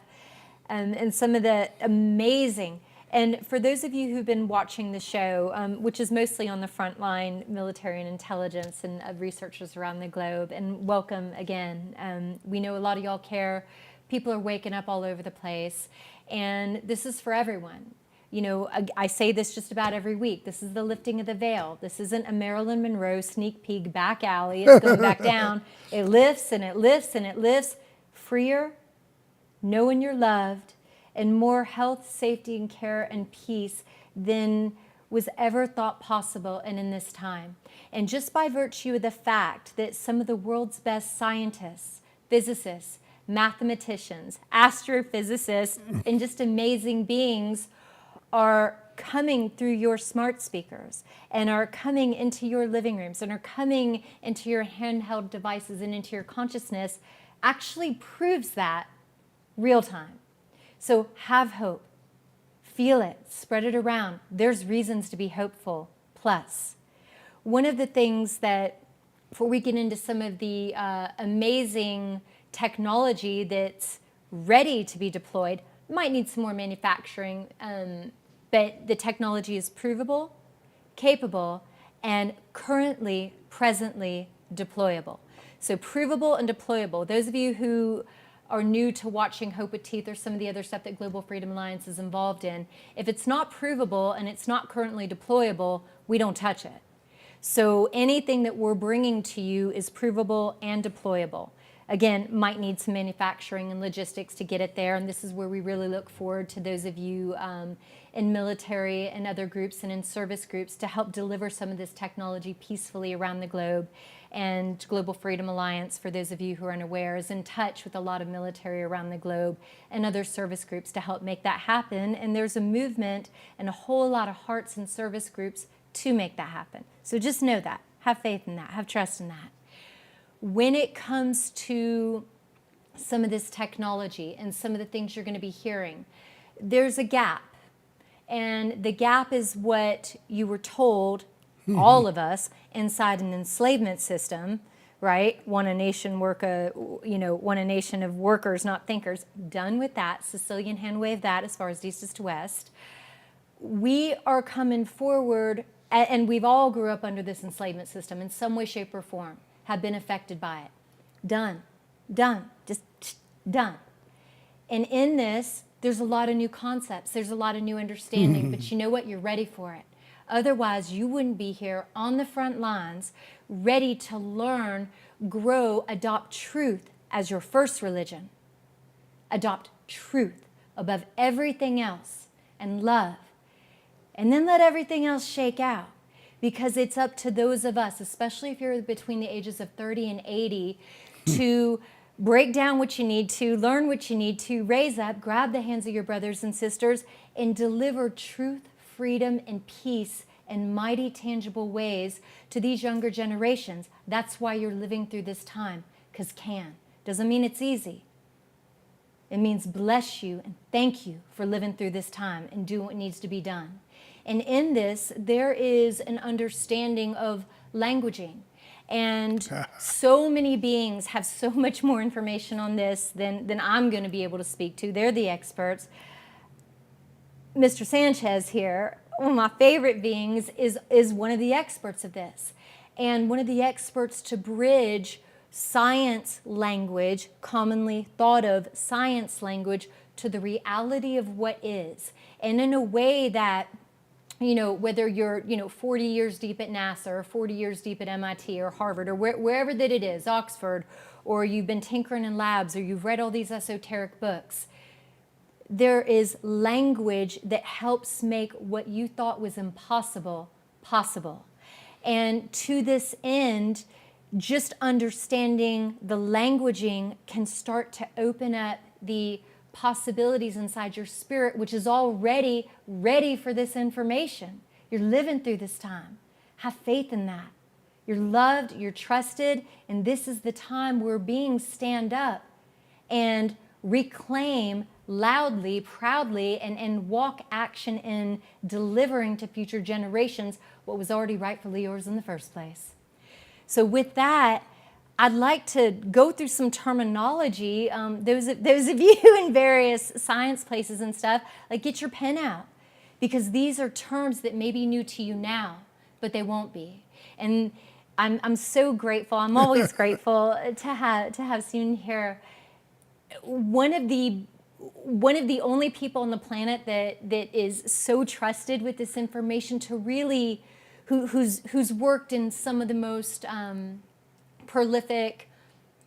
and some of the amazing. And for those of you who've been watching the show, which is mostly on the front line, military and intelligence and researchers around the globe, and welcome again. We know a lot of y'all care. People are waking up all over the place, and this is for everyone. You know, I say this just about every week. This is the lifting of the veil. This isn't a Marilyn Monroe sneak peek back alley. It's going back down. It lifts and it lifts and it lifts. Freer, knowing you're loved, and more health, safety, and care and peace than was ever thought possible and in this time. And just by virtue of the fact that some of the world's best scientists, physicists, mathematicians, astrophysicists, and just amazing beings are coming through your smart speakers and are coming into your living rooms and are coming into your handheld devices and into your consciousness actually proves that real time. So have hope, feel it, spread it around. There's reasons to be hopeful. Plus, one of the things that, before we get into some of the amazing technology that's ready to be deployed, might need some more manufacturing, but the technology is provable, capable, and currently, presently deployable. So provable and deployable. Those of you who are new to watching Hope with Teeth or some of the other stuff that Global Freedom Alliance is involved in, if it's not provable and it's not currently deployable, we don't touch it. So anything that we're bringing to you is provable and deployable. Again, might need some manufacturing and logistics to get it there, and this is where we really look forward to those of you in military and other groups and in service groups to help deliver some of this technology peacefully around the globe. And Global Freedom Alliance, for those of you who are unaware, is in touch with a lot of military around the globe and other service groups to help make that happen. And there's a movement and a whole lot of hearts and service groups to make that happen. So just know that. Have faith in that. Have trust in that. When it comes to some of this technology and some of the things you're going to be hearing, there's a gap. And the gap is what you were told, all of us, inside an enslavement system, right? One a nation of workers, not thinkers. Done with that. Sicilian hand wave that as far as east is to west. We are coming forward, and we've all grew up under this enslavement system in some way, shape, or form. Have been affected by it. Done, just done. And in this, there's a lot of new concepts. There's a lot of new understanding, but you know what? You're ready for it. Otherwise, you wouldn't be here on the front lines, ready to learn, grow, adopt truth as your first religion. Adopt truth above everything else and love. And then let everything else shake out. Because it's up to those of us, especially if you're between the ages of 30 and 80, to break down what you need to, learn what you need to, raise up, grab the hands of your brothers and sisters, and deliver truth, freedom, and peace in mighty, tangible ways to these younger generations. That's why you're living through this time, because can. Doesn't mean it's easy. It means bless you and thank you for living through this time and do what needs to be done. And in this, there is an understanding of languaging. And so many beings have so much more information on this than I'm going to be able to speak to. They're the experts. Mr. Sanchez here one of my favorite beings is one of the experts of this, and one of the experts to bridge science language, commonly thought of science language, to the reality of what is, and in a way that, whether you're, 40 years deep at NASA or 40 years deep at MIT or Harvard or wherever that it is, Oxford, or you've been tinkering in labs or you've read all these esoteric books, there is language that helps make what you thought was impossible possible. And to this end, just understanding the languaging can start to open up the possibilities inside your spirit, which is already ready for this information. You're living through this time. Have faith in that. You're loved, you're trusted, and this is the time where beings stand up and reclaim loudly, proudly, and walk action in delivering to future generations what was already rightfully yours in the first place. So with that, I'd like to go through some terminology. Those of you in various science places and stuff, like, get your pen out, because these are terms that may be new to you now, but they won't be. And I'm so grateful. I'm always grateful to have seen here. One of the only people on the planet that is so trusted with this information to really, who's worked in some of the most prolific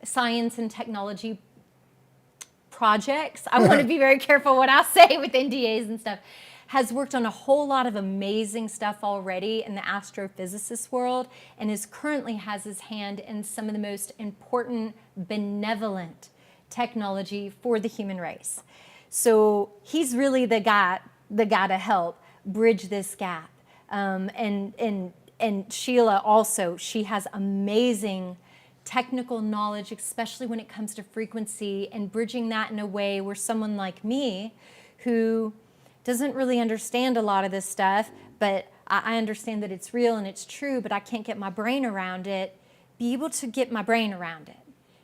science and technology projects. I want to be very careful what I say with NDAs and stuff. Has worked on a whole lot of amazing stuff already in the astrophysicist world, and currently has his hand in some of the most important benevolent technology for the human race. So he's really the guy to help bridge this gap. And Sheila also, she has amazing technical knowledge, especially when it comes to frequency, and bridging that in a way where someone like me, who doesn't really understand a lot of this stuff, but I understand that it's real and it's true, but I can't get my brain around it, be able to get my brain around it.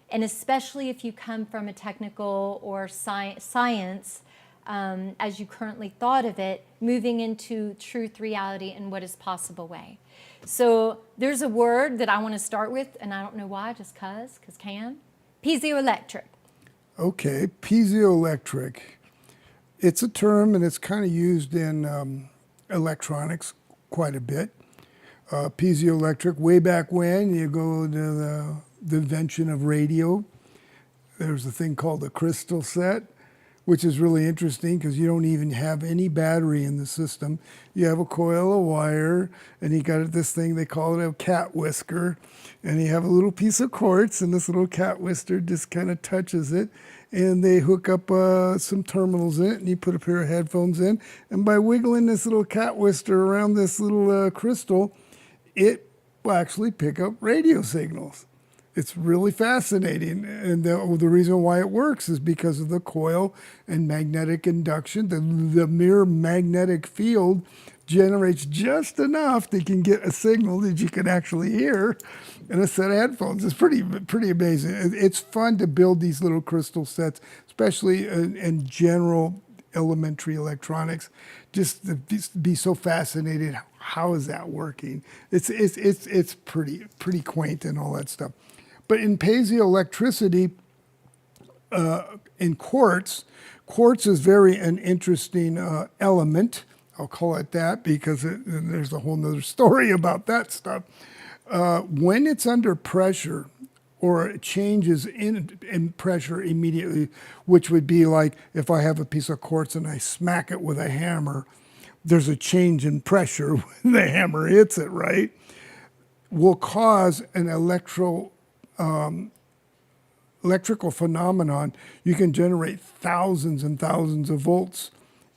And especially if you come from a technical or science, as you currently thought of it, moving into truth, reality, and what is possible way. So there's a word that I want to start with, and I don't know why, just because can. Piezoelectric. Okay, piezoelectric. It's a term, and it's kind of used in electronics quite a bit. Piezoelectric, way back when, you go to the invention of radio. There's a thing called a crystal set, which is really interesting because you don't even have any battery in the system. You have a coil of wire, and you got this thing, they call it a cat whisker, and you have a little piece of quartz, and this little cat whisker just kind of touches it, and they hook up some terminals in it, and you put a pair of headphones in, and by wiggling this little cat whisker around this little crystal, it will actually pick up radio signals. It's really fascinating, and the reason why it works is because of the coil and magnetic induction. The mere magnetic field generates just enough that you can get a signal that you can actually hear in a set of headphones. It's pretty amazing. It's fun to build these little crystal sets, especially in general elementary electronics. Just to be so fascinated, how is that working? It's pretty quaint and all that stuff. But in piezoelectricity, in quartz is very an interesting element. I'll call it that because there's a whole nother story about that stuff. When it's under pressure, or it changes in pressure immediately, which would be like if I have a piece of quartz and I smack it with a hammer, there's a change in pressure when the hammer hits it, right? Will cause an electrical phenomenon. You can generate thousands and thousands of volts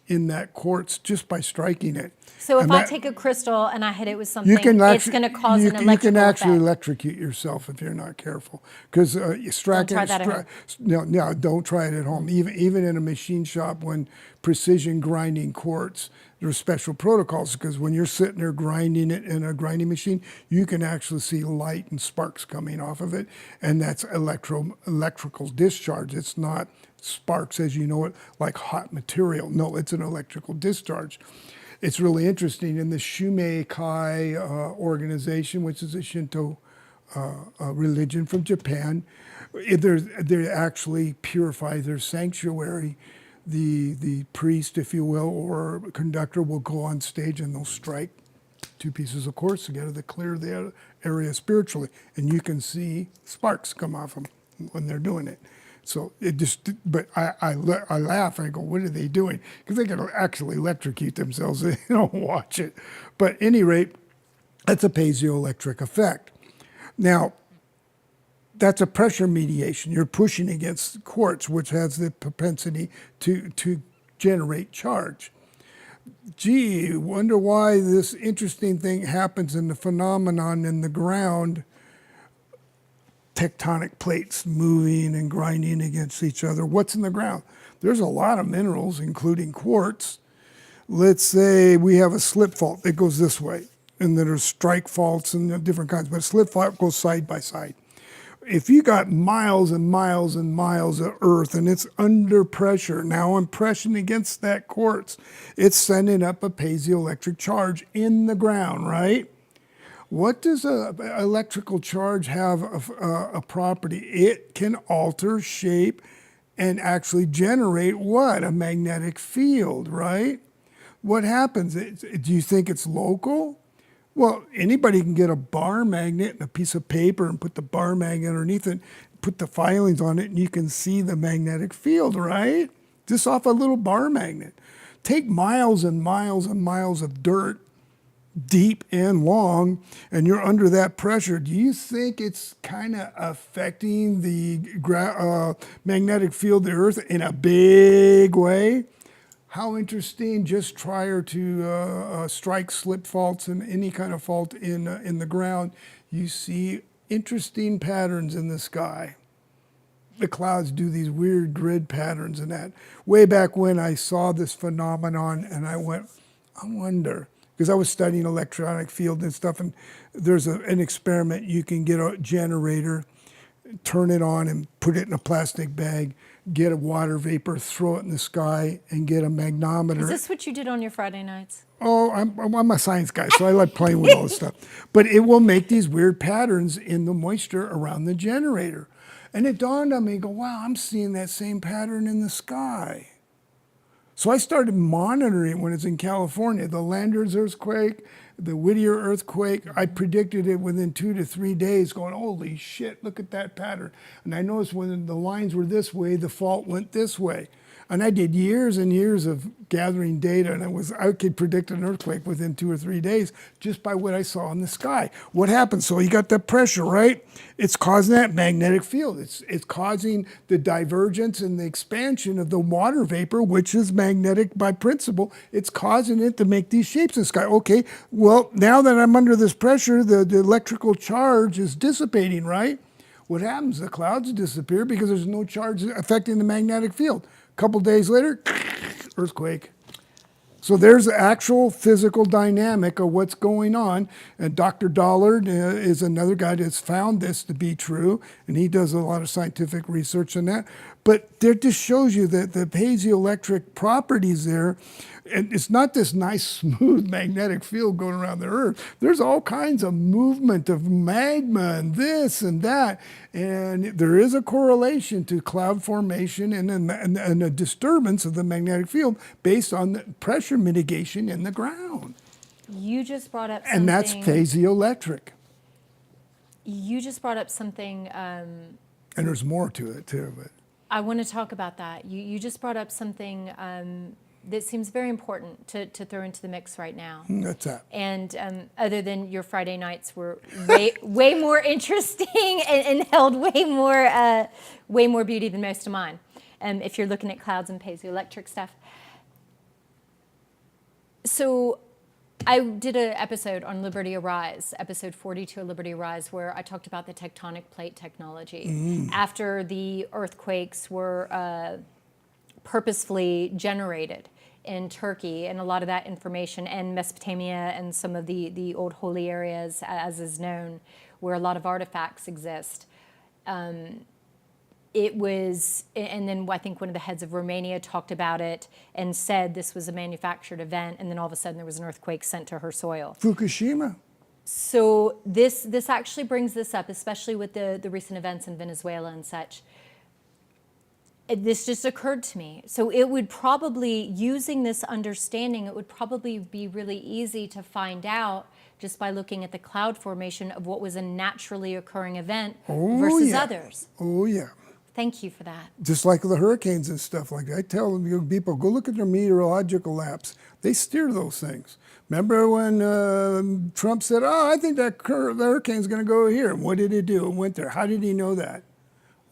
in that quartz just by striking it. So if I take a crystal and I hit it with something, it's going to cause an electrical You can actually effect. electrocute yourself if you're not careful. Because Don't try that at home. No, don't try it at home. Even in a machine shop, when precision grinding quartz, there are special protocols, because when you're sitting there grinding it in a grinding machine, you can actually see light and sparks coming off of it, and that's electrical discharge. It's not sparks as you know it, like hot material. No, it's an electrical discharge. it's really interesting. In the Shumeikai organization, which is a Shinto religion from Japan, they actually purify their sanctuary. The priest, if you will, or conductor will go on stage and they'll strike two pieces of quartz together to clear the area spiritually, and you can see sparks come off them when they're doing it. So it just, but I laugh. I go, what are they doing? Because they can actually electrocute themselves. They don't watch it. But at any rate, that's a piezoelectric effect. Now, that's a pressure mediation. You're pushing against quartz, which has the propensity to generate charge. Gee, wonder why this interesting thing happens in the phenomenon in the ground. Tectonic plates moving and grinding against each other. What's in the ground? There's a lot of minerals, including quartz. Let's say we have a slip fault that goes this way, and there's strike faults and different kinds, but a slip fault goes side by side. If you got miles and miles and miles of earth and it's under pressure, now I'm pressing against that quartz, it's sending up a piezoelectric charge in the ground, right? What does an electrical charge have a property? It can alter shape and actually generate what? A magnetic field, right? What happens? Do you think it's local? Well, anybody can get a bar magnet and a piece of paper and put the bar magnet underneath it, put the filings on it, and you can see the magnetic field, right? Just off a little bar magnet. Take miles and miles and miles of dirt, deep and long, and you're under that pressure. Do you think it's kind of affecting the magnetic field of the Earth in a big way? How interesting, just prior to strike slip faults and any kind of fault in the ground, you see interesting patterns in the sky. The clouds do these weird grid patterns and that. Way back when I saw this phenomenon and I went, I wonder, because I was studying electronic field and stuff, and there's an experiment. You can get a generator, turn it on and put it in a plastic bag, get a water vapor, throw it in the sky, and get a magnometer. Is this what you did on your Friday nights? Oh, I'm a science guy, so I like playing with all this stuff. But it will make these weird patterns in the moisture around the generator. And it dawned on me, go, wow, I'm seeing that same pattern in the sky. So I started monitoring when it's in California, the Landers earthquake, the Whittier earthquake. I predicted it within 2 to 3 days, going, holy shit, look at that pattern. And I noticed when the lines were this way, the fault went this way. And I did years and years of gathering data, and I could predict an earthquake within 2 or 3 days just by what I saw in the sky. What happened? So you got that pressure, right? It's causing that magnetic field. It's causing the divergence and the expansion of the water vapor, which is magnetic by principle. It's causing it to make these shapes in the sky. Okay, well, now that I'm under this pressure, the electrical charge is dissipating, right? What happens? The clouds disappear because there's no charge affecting the magnetic field. Couple days later, earthquake. So there's the actual physical dynamic of what's going on. And Dr. Dollard is another guy that's found this to be true, and he does a lot of scientific research on that. But that just shows you that the piezoelectric properties there, and it's not this nice, smooth magnetic field going around the Earth. There's all kinds of movement of magma and this and that. And there is a correlation to cloud formation and a disturbance of the magnetic field based on the pressure mitigation in the ground. You just brought up something. And that's piezoelectric. You just brought up something. And there's more to it, too. But I want to talk about that. You just brought up something that seems very important to throw into the mix right now. What's that? And other than your Friday nights were way more interesting and held way more beauty than most of mine. If you're looking at clouds and piezoelectric stuff. So I did an episode on Liberty Arise, episode 42 of Liberty Arise, where I talked about the tectonic plate technology. After the earthquakes were purposefully generated in Turkey, and a lot of that information, and Mesopotamia and some of the old holy areas, as is known, where a lot of artifacts exist. it was, and then I think one of the heads of Romania talked about it and said this was a manufactured event, and then all of a sudden there was an earthquake sent to her soil. Fukushima. So this actually brings this up, especially with the recent events in Venezuela and such. This just occurred to me. So it would probably, using this understanding, it would probably be really easy to find out just by looking at the cloud formation of what was a naturally occurring event versus others. Oh, yeah. Thank you for that. Just like the hurricanes and stuff like that. I tell people, go look at their meteorological apps. They steer those things. Remember when Trump said, oh, I think that the hurricane's going to go here. And what did he do? It went there. How did he know that?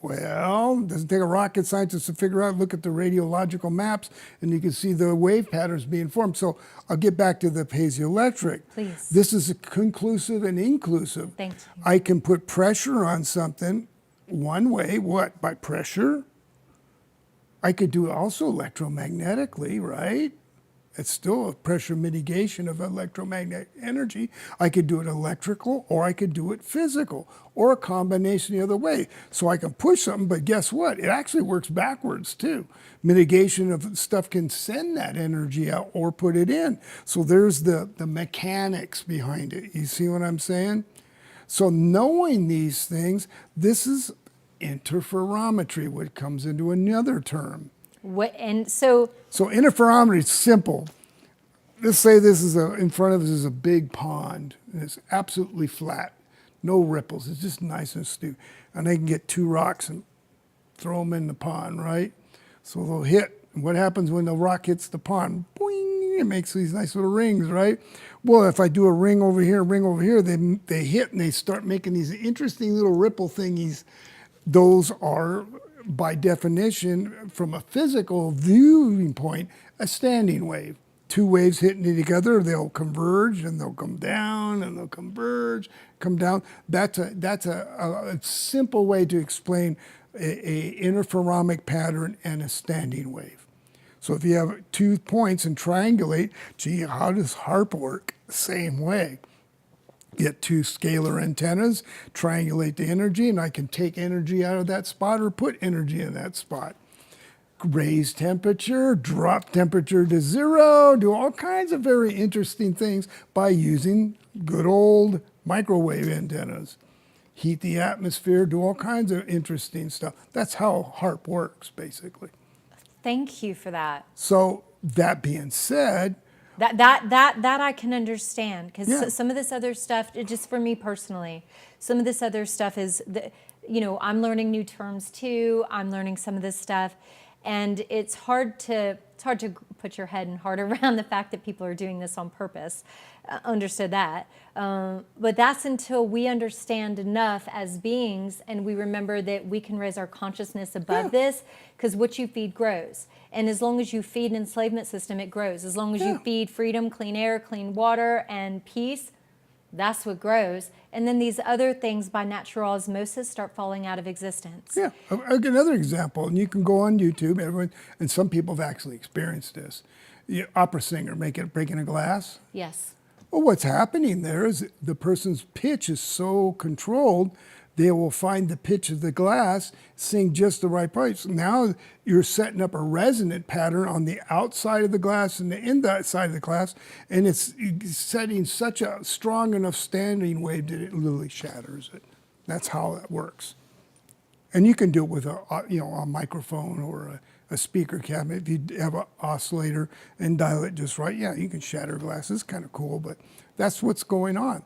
Well, it doesn't take a rocket scientist to figure out, look at the radiological maps, and you can see the wave patterns being formed. So I'll get back to the piezoelectric. Please. This is a conclusive and inclusive. Thank you. I can put pressure on something one way, what? By pressure? I could do it also electromagnetically, right? It's still a pressure mitigation of electromagnetic energy. I could do it electrical, or I could do it physical, or a combination the other way. So I can push something, but guess what? It actually works backwards too. Mitigation of stuff can send that energy out or put it in. So there's the mechanics behind it. You see what I'm saying? So knowing these things, this is interferometry, what comes into another term. So interferometry is simple. Let's say this is in front of us is a big pond, and it's absolutely flat, no ripples. It's just nice and smooth. And I can get two rocks and throw them in the pond, right? So they'll hit. And what happens when the rock hits the pond? Boing! It makes these nice little rings, right? Well, if I do a ring over here, they hit and they start making these interesting little ripple thingies. Those are, by definition, from a physical viewing point, a standing wave. Two waves hitting together, they'll converge and they'll come down and they'll converge, come down. That's a simple way to explain a interferomic pattern and a standing wave. So if you have 2 points and triangulate, gee, how does HARP work? Same way. Get 2 scalar antennas, triangulate the energy, and I can take energy out of that spot or put energy in that spot. Raise temperature, drop temperature to 0, do all kinds of very interesting things by using good old microwave antennas. Heat the atmosphere, do all kinds of interesting stuff. That's how HARP works, basically. thank you for that. So that being said, That I can understand, because Yeah. some of this other stuff, just for me personally, some of this other stuff is, I'm learning new terms too. I'm learning some of this stuff, and it's hard to put your head and heart around the fact that people are doing this on purpose. Understood that, but that's until we understand enough as beings, and we remember that we can raise our consciousness above this, because what you feed grows. And as long as you feed an enslavement system, it grows. As long as you feed freedom, clean air, clean water, and peace, that's what grows. And then these other things by natural osmosis start falling out of existence. Yeah, I'll give another example, and you can go on YouTube, everyone, and some people have actually experienced this. The opera singer breaking a glass. Yes. Well, what's happening there is the person's pitch is so controlled, they will find the pitch of the glass, sing just the right place. Now you're setting up a resonant pattern on the outside of the glass and the inside of the glass, and it's setting such a strong enough standing wave that it literally shatters it. That's how that works. And you can do it with a microphone or a speaker cabinet. If you have an oscillator and dial it just right, yeah, you can shatter glass. It's kind of cool, but that's what's going on.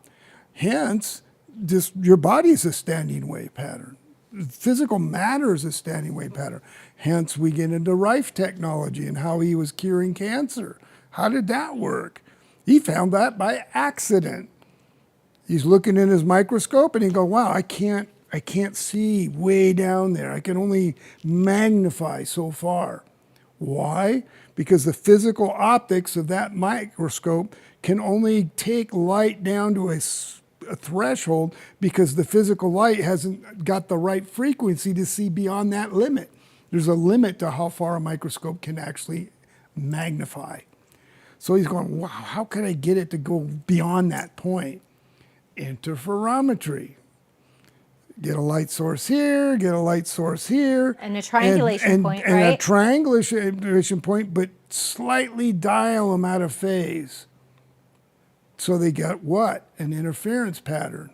Hence, just your body is a standing wave pattern. Physical matter is a standing wave pattern. Hence, we get into Rife technology and how he was curing cancer. How did that work? He found that by accident. He's looking in his microscope and he goes, wow, I can't see way down there. I can only magnify so far. Why? Because the physical optics of that microscope can only take light down to a threshold, because the physical light hasn't got the right frequency to see beyond that limit. There's a limit to how far a microscope can actually magnify. So he's going, wow, how can I get it to go beyond that point? Interferometry. get a light source here, get a light source here. And a triangulation point, and right? a triangulation point, but slightly dial them out of phase. So they got what? An interference pattern.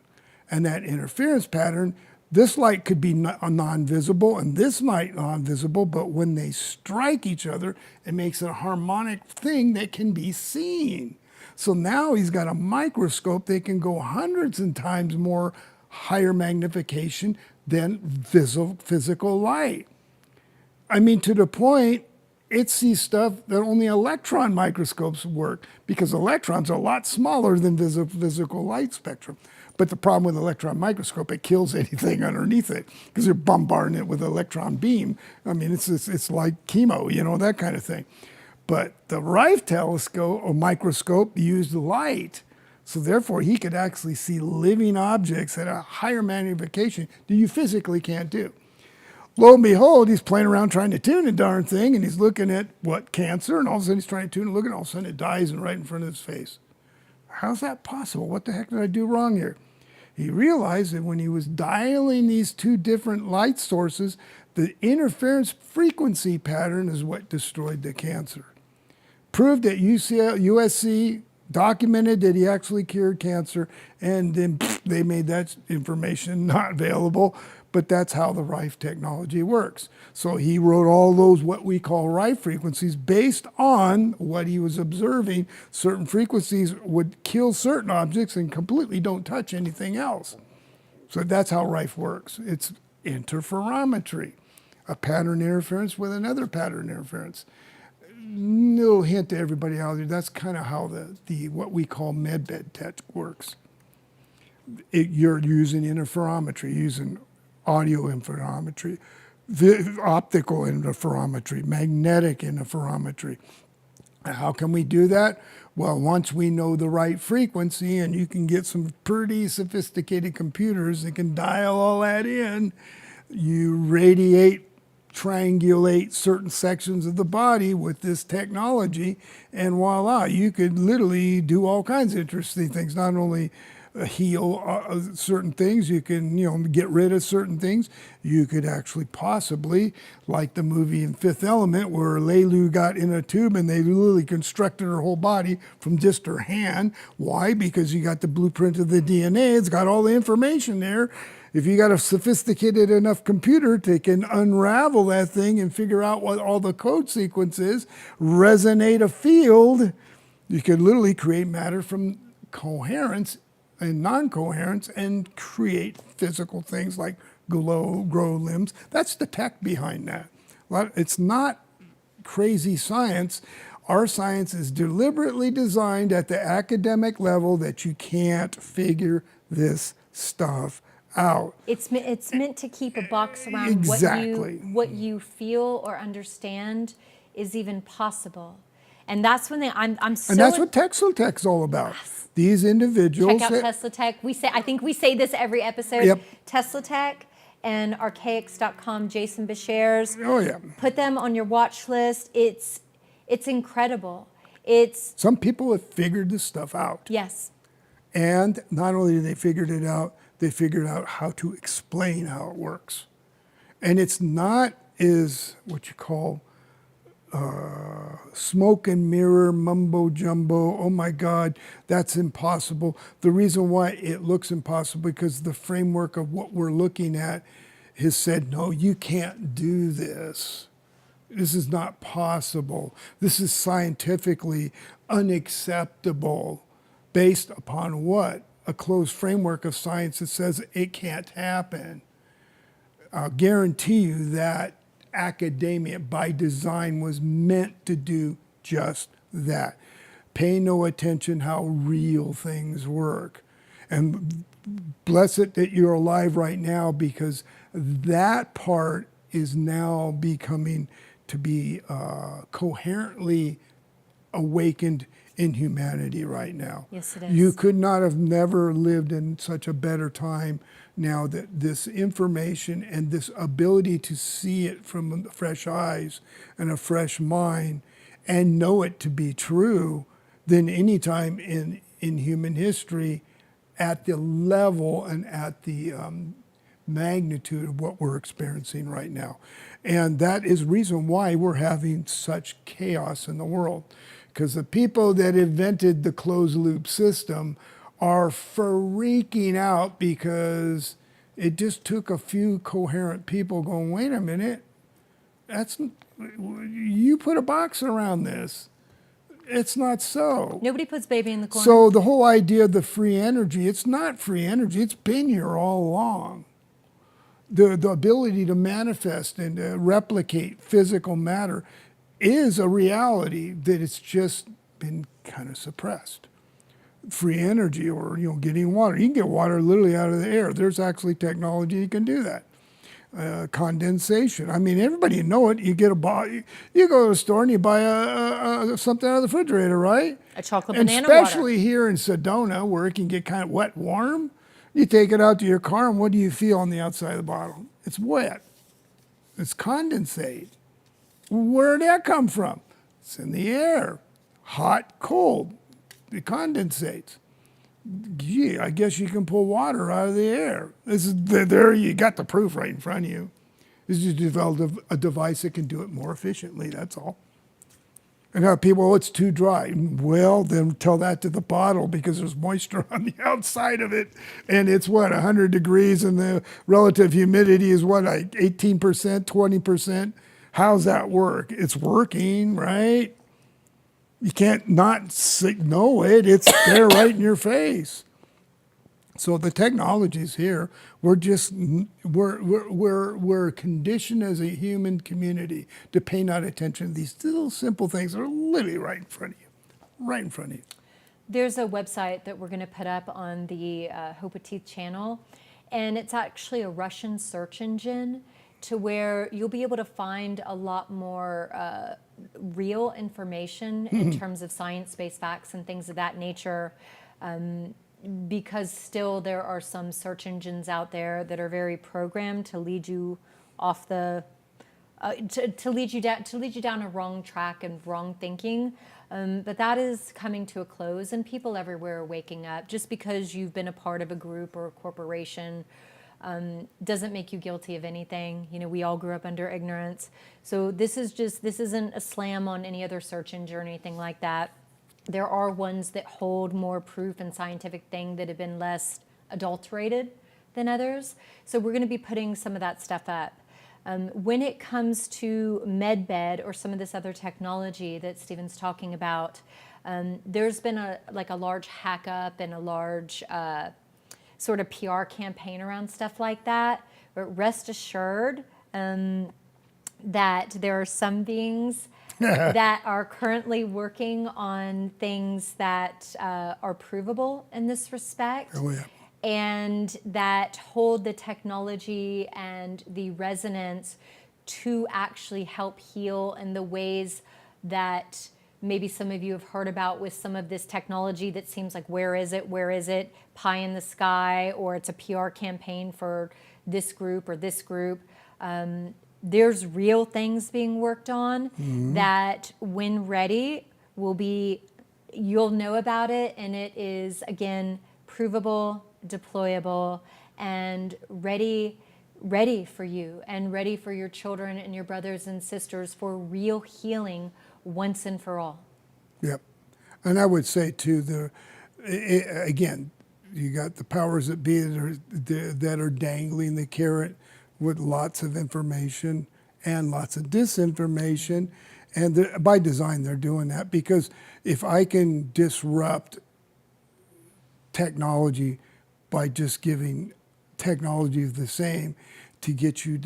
And that interference pattern, this light could be non-visible and this light non-visible, but when they strike each other, it makes a harmonic thing that can be seen. So now he's got a microscope that can go hundreds of times more higher magnification than physical light. I mean, to the point, it sees stuff that only electron microscopes work, because electrons are a lot smaller than physical light spectrum. But the problem with electron microscope, it kills anything underneath it because they're bombarding it with electron beam. I mean, it's like chemo, you know, that kind of thing. But the Rife telescope or microscope used light. So therefore, he could actually see living objects at a higher magnification that you physically can't do. Lo and behold, he's playing around trying to tune the darn thing, and he's looking at, what, cancer, and all of a sudden he's trying to tune it, looking, all of a sudden it dies and right in front of his face. How's that possible? What the heck did I do wrong here? He realized that when he was dialing these two different light sources, the interference frequency pattern is what destroyed the cancer. Proved that USC documented that he actually cured cancer, and then they made that information not available, but that's how the Rife technology works. So he wrote all those what we call Rife frequencies based on what he was observing. Certain frequencies would kill certain objects and completely don't touch anything else. So that's how Rife works. It's interferometry, a pattern interference with another pattern interference. Little hint to everybody out there, that's kind of how the what we call medbed tech works. You're using interferometry, using audio interferometry, optical interferometry, magnetic interferometry. How can we do that? Well, once we know the right frequency, and you can get some pretty sophisticated computers that can dial all that in, you radiate, triangulate certain sections of the body with this technology, and voila, you could literally do all kinds of interesting things. Not only heal certain things, you can, get rid of certain things. You could actually possibly, like the movie in Fifth Element, where Leilu got in a tube and they literally constructed her whole body from just her hand. Why? Because you got the blueprint of the DNA. It's got all the information there. If you got a sophisticated enough computer that can unravel that thing and figure out what all the code sequence is, resonate a field, you could literally create matter from coherence and non-coherence and create physical things like grow limbs. That's the tech behind that. It's not crazy science. Our science is deliberately designed at the academic level that you can't figure this stuff out. It's meant to keep a box around exactly what you feel or understand is even possible. And that's when I'm so. And that's what Tesla Tech's all about. Yes. These individuals. Check out Tesla Tech. I think we say this every episode. Yep. Tesla Tech and archaics.com, Jason Beshears. Oh yeah. Put them on your watch list. It's incredible. Some people have figured this stuff out. Yes. And not only did they figured it out, they figured out how to explain how it works. And it's not as what you call smoke and mirror, mumbo jumbo, oh my God, that's impossible. The reason why it looks impossible because the framework of what we're looking at has said, no, you can't do this. This is not possible. This is scientifically unacceptable. Based upon what? A closed framework of science that says it can't happen. I'll guarantee you that academia by design was meant to do just that. Pay no attention how real things work. And bless it that you're alive right now, because that part is now becoming to be coherently awakened in humanity right now. Yes, it is. You could not have never lived in such a better time now that this information and this ability to see it from fresh eyes and a fresh mind and know it to be true than any time in human history at the level and at the magnitude of what we're experiencing right now. And that is the reason why we're having such chaos in the world. Because the people that invented the closed loop system are freaking out because it just took a few coherent people going, wait a minute, you put a box around this. It's not so. Nobody puts baby in the corner. So the whole idea of the free energy, it's not free energy. It's been here all along. The ability to manifest and to replicate physical matter is a reality that it's just been kind of suppressed. Free energy, or getting water. You can get water literally out of the air. There's actually technology you can do that. Condensation. I mean, everybody know it. You get you go to the store and you buy something out of the refrigerator, right? A chocolate and banana water. especially here in Sedona, where it can get kind of wet, warm. You take it out to your car, and what do you feel on the outside of the bottle? It's wet. It's condensate. Where did that come from? It's in the air. Hot, cold. It condensates. Gee, I guess you can pull water out of the air. There you got the proof right in front of you. This is developed a device that can do it more efficiently, that's all. And how people, it's too dry. Well, then tell that to the bottle, because there's moisture on the outside of it. And it's 100 degrees, and the relative humidity is like 18%, 20%. How's that work? It's working, right? You can't not know it. It's there right in your face. So the technology's here. We're conditioned as a human community to pay not attention to these little simple things that are literally right in front of you, right in front of you. There's a website that we're going to put up on the Hope of Teeth channel, and it's actually a Russian search engine to where you'll be able to find a lot more real information in terms of science-based facts and things of that nature, because still there are some search engines out there that are very programmed to lead you off the to lead you down a wrong track and wrong thinking. But that is coming to a close, and people everywhere are waking up. Just because you've been a part of a group or a corporation doesn't make you guilty of anything. We all grew up under ignorance. So this isn't a slam on any other search engine or anything like that. There are ones that hold more proof and scientific thing that have been less adulterated than others. So we're going to be putting some of that stuff up. When it comes to MedBed or some of this other technology that Stephen's talking about, there's been a large hack up and a large sort of PR campaign around stuff like that. But rest assured that there are some beings that are currently working on things that are provable in this respect. Oh, yeah. And that hold the technology and the resonance to actually help heal in the ways that maybe some of you have heard about with some of this technology that seems like, where is it, pie in the sky, or it's a PR campaign for this group or this group. There's real things being worked on that when ready you'll know about it, and it is, again, provable, deployable, and ready for you and ready for your children and your brothers and sisters for real healing once and for all. Yep. And I would say, too, again, you got the powers that be that are dangling the carrot with lots of information and lots of disinformation. And by design, they're doing that, because if I can disrupt technology by just giving technology the same to get you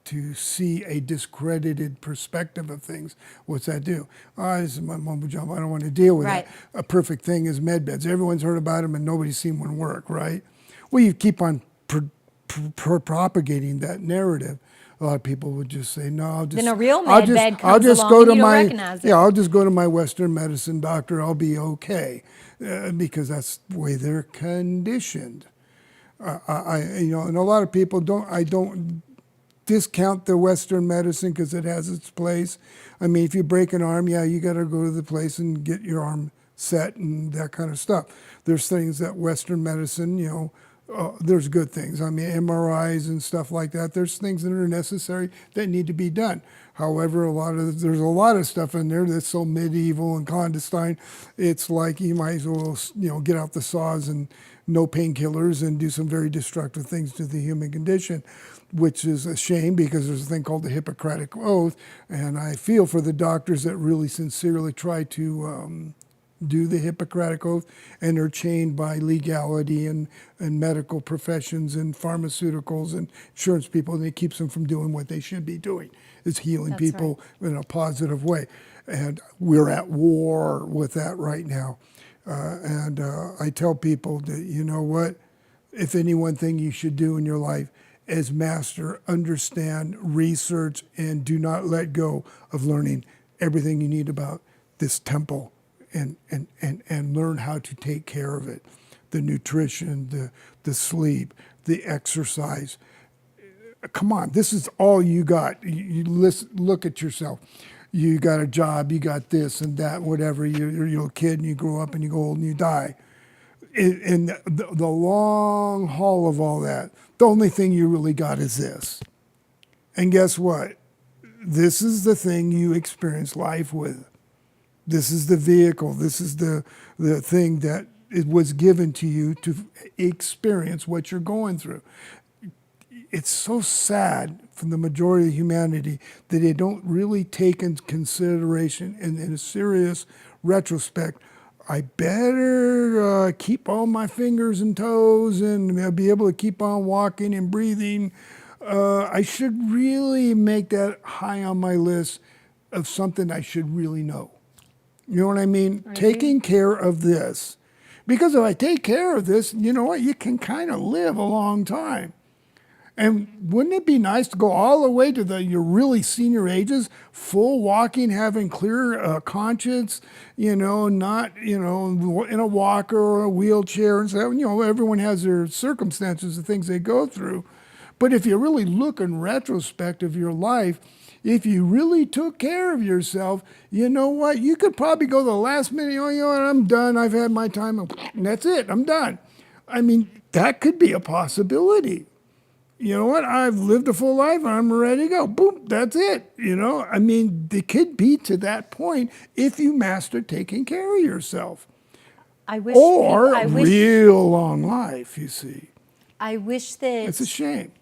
to see a discredited perspective of things, what's that do? This is my mumbo jumbo. I don't want to deal with Right. that. A perfect thing is MedBeds. Everyone's heard about them, and nobody's seen one work, right? Well, you keep on propagating that narrative. A lot of people would just say, "No, I'll just." Then a real MedBed comes along go and to you don't my recognize it. yeah. I'll just go to my Western medicine doctor. I'll be okay, because that's the way they're conditioned. And a lot of people don't. I don't discount the Western medicine because it has its place. I mean, if you break an arm, yeah, you got to go to the place and get your arm set and that kind of stuff. There's things that Western medicine, there's good things. I mean, MRIs and stuff like that. There's things that are necessary that need to be done. However, there's a lot of stuff in there that's so medieval and clandestine. It's like you might as well, get out the saws and no painkillers and do some very destructive things to the human condition, which is a shame because there's a thing called the Hippocratic Oath, and I feel for the doctors that really sincerely try to do the Hippocratic Oath, and are chained by legality and medical professions and pharmaceuticals and insurance people, and it keeps them from doing what they should be doing, is healing That's people in a positive way. And we're at war with that right now. And I tell people that, you know what, if any one thing you should do in your life is master, understand, research, and do not let go of learning everything you need about this temple, and learn how to take care of it. The nutrition, the sleep, the exercise. Come on, this is all you got. You look at yourself. You got a job, you got this and that, whatever. You're a kid and you grow up and you go old and you die. In the long haul of all that, the only thing you really got is this. And guess what? This is the thing you experience life with. This is the vehicle. This is the thing that it was given to you to experience what you're going through. It's so sad from the majority of humanity that they don't really take into consideration in a serious retrospect. I better keep all my fingers and toes and be able to keep on walking and breathing. I should really make that high on my list of something I should really know. You know what I mean? Taking care of this. Because if I take care of this, you know what? You can kind of live a long time. And wouldn't it be nice to go all the way to your really senior ages, full walking, having clear conscience, not, in a walker or a wheelchair and stuff. Everyone has their circumstances, the things they go through. But if you really look in retrospect of your life, if you really took care of yourself, you know what? You could probably go the last minute, I'm done. I've had my time. And that's it. I'm done. I mean, that could be a possibility. You know what? I've lived a full life. I'm ready to go. Boom. That's it. I mean, it could be to that point if you master taking care of yourself. I wish Real long life, you see. I wish that it's a shame.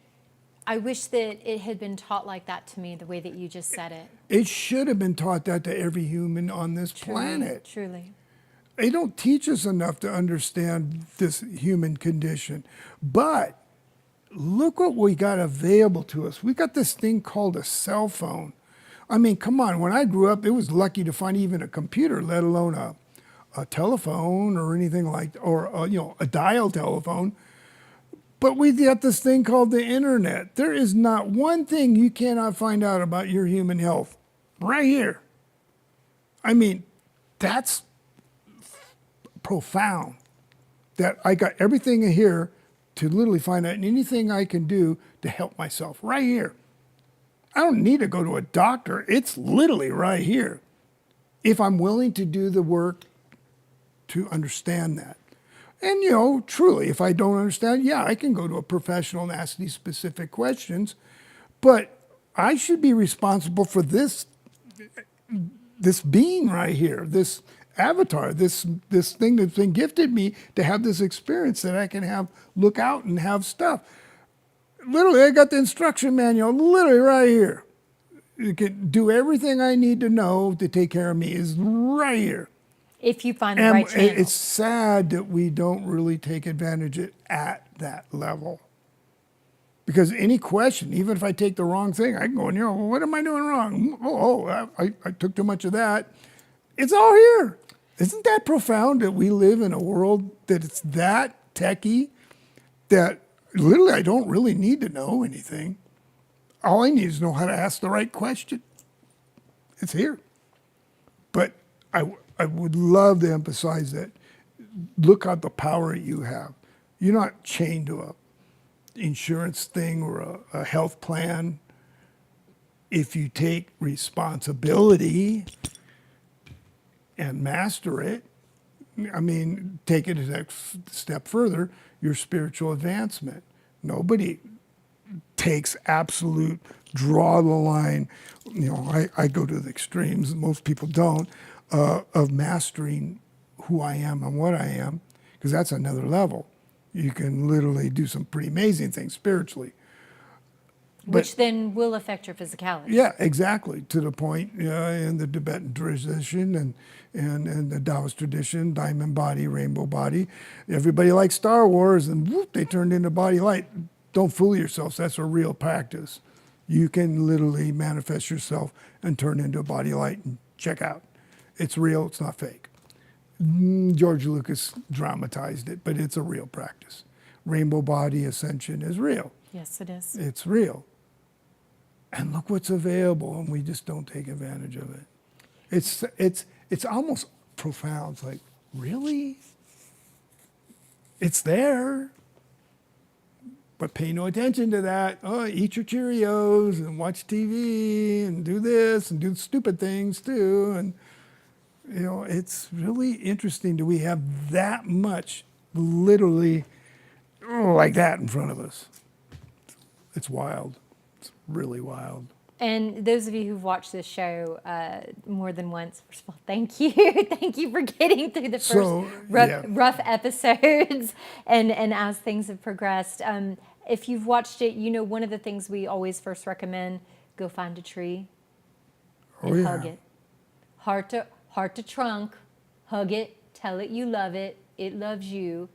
I wish that it had been taught like that to me, the way that you just said it. It should have been taught that to every human on this planet. Truly. They don't teach us enough to understand this human condition. But look what we got available to us. We got this thing called a cell phone. I mean, come on. When I grew up, it was lucky to find even a computer, let alone a telephone or anything like, or a dial telephone. But we got this thing called the internet. There is not one thing you cannot find out about your human health right here. I mean, that's profound. That I got everything here to literally find out anything I can do to help myself right here. I don't need to go to a doctor. It's literally right here. If I'm willing to do the work to understand that. And, truly, if I don't understand, I can go to a professional and ask these specific questions. But I should be responsible for this being right here, this avatar, this thing that's been gifted me to have this experience that I can look out and have stuff. Literally, I got the instruction manual literally right here. You can do everything I need to know to take care of me is right here. If you find the right channel. It's sad that we don't really take advantage of it at that level. Because any question, even if I take the wrong thing, I can go, well, what am I doing wrong? I took too much of that. It's all here. Isn't that profound that we live in a world that it's that techie that literally I don't really need to know anything. All I need is to know how to ask the right question. It's here. But I would love to emphasize that. Look at the power you have. You're not chained to a insurance thing or a health plan. If you take responsibility and master it, I mean, take it a next step further, your spiritual advancement. Nobody takes absolute, draw the line. I go to the extremes, most people don't, of mastering who I am and what I am, because that's another level. You can literally do some pretty amazing things spiritually. Which then will affect your physicality. Yeah, exactly. To the point in the Tibetan tradition and the Taoist tradition, diamond body, rainbow body. Everybody likes Star Wars, and whoop, they turned into body light. Don't fool yourselves. That's a real practice. You can literally manifest yourself and turn into a body light and check out. It's real. It's not fake. George Lucas dramatized it, but it's a real practice. Rainbow body ascension is real. Yes, it is. It's real. And look what's available, and we just don't take advantage of it. It's almost profound. It's like, really? It's there. But pay no attention to that. Oh, eat your Cheerios and watch TV and do this and do stupid things too. And it's really interesting. Do we have that much literally like that in front of us? It's wild. It's really wild. And those of you who've watched this show more than once, first of all, thank you. Thank you for getting through the first rough episodes and as things have progressed. If you've watched it, one of the things we always first recommend, go find a tree and hug it. Heart to trunk, hug it, tell it you love it loves you.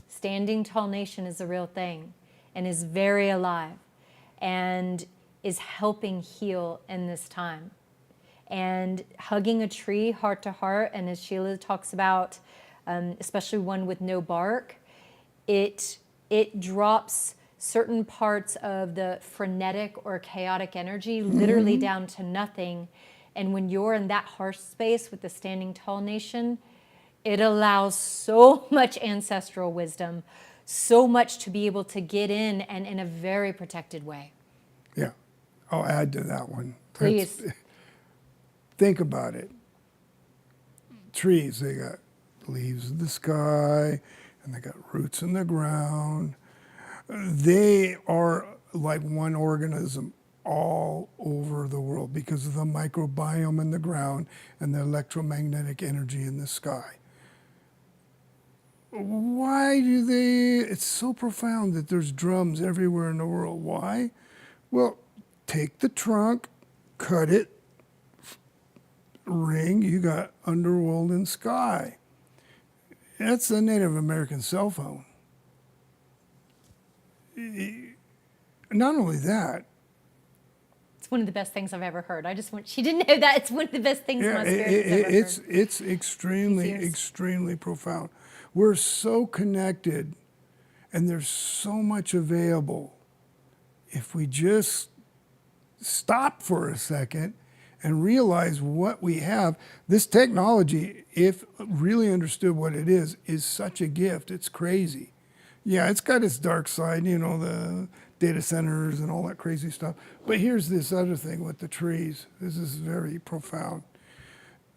Standing Tall Nation is a real thing and is very alive and is helping heal in this time. And hugging a tree heart to heart, and as Sheila talks about, especially one with no bark, it drops certain parts of the frenetic or chaotic energy literally down to nothing. And when you're in that heart space with the Standing Tall Nation, it allows so much ancestral wisdom, so much to be able to get in and in a very protected way. Yeah, I'll add to that one. Please. Think about it. Trees, they got leaves in the sky, and they got roots in the ground. They are like one organism all over the world because of the microbiome in the ground and the electromagnetic energy in the sky. Why do they? It's so profound that there's drums everywhere in the world. Why? Well, take the trunk, cut it, ring, you got underworld and sky. That's the Native American cell phone. Not only that, it's one of the best things I've ever heard. She didn't know that. It's one of the best things my spirit has ever heard. It's extremely profound. We're so connected, and there's so much available. If we just stop for a second and realize what we have, this technology, if really understood what it is such a gift. It's crazy. Yeah, it's got its dark side, the data centers and all that crazy stuff. But here's this other thing with the trees. This is very profound.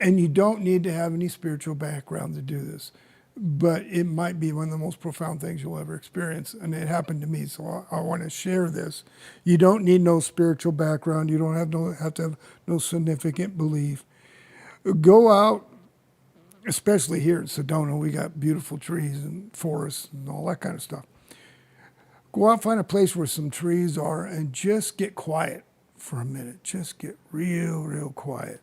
And you don't need to have any spiritual background to do this. But it might be one of the most profound things you'll ever experience. And it happened to me, so I want to share this. You don't need no spiritual background. You don't have to have no significant belief. Go out, especially here in Sedona. We got beautiful trees and forests and all that kind of stuff. Go out, find a place where some trees are, and just get quiet for a minute. Just get real quiet.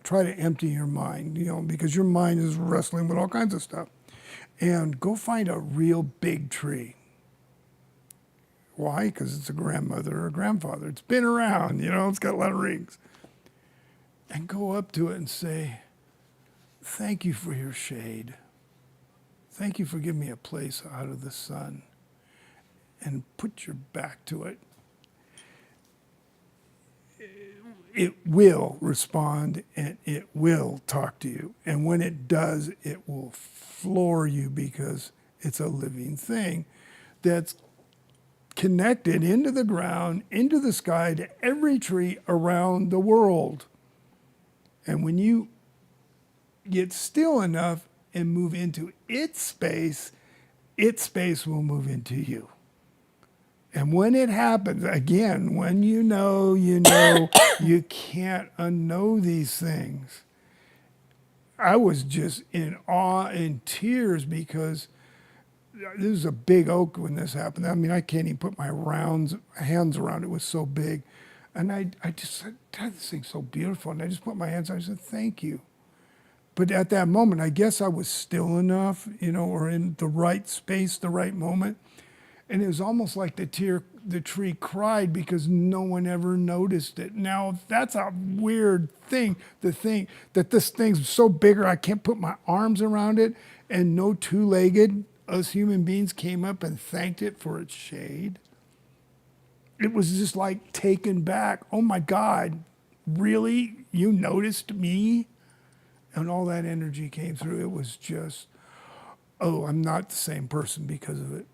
Try to empty your mind, because your mind is wrestling with all kinds of stuff. And go find a real big tree. Why? Because it's a grandmother or a grandfather. It's been around, it's got a lot of rings. And go up to it and say, thank you for your shade. Thank you for giving me a place out of the sun. And put your back to it. It will respond and it will talk to you. And when it does, it will floor you because it's a living thing that's connected into the ground, into the sky, to every tree around the world. And when you get still enough and move into its space its space will move into you. And when it happens, again, when you know, you can't unknow these things. I was just in awe and tears because this was a big oak when this happened. I mean, I can't even put my hands around it. It was so big. And I just said, God, this thing's so beautiful. And I just put my hands on it. I said, thank you. But at that moment, I guess I was still enough, or in the right space, the right moment. And it was almost like the tree cried because no one ever noticed it. Now, that's a weird thing to think that this thing's so bigger I can't put my arms around it, and no two-legged, us human beings, came up and thanked it for its shade. It was just like taken back. Oh my God, really? You noticed me? And all that energy came through. It was just, I'm not the same person because of it.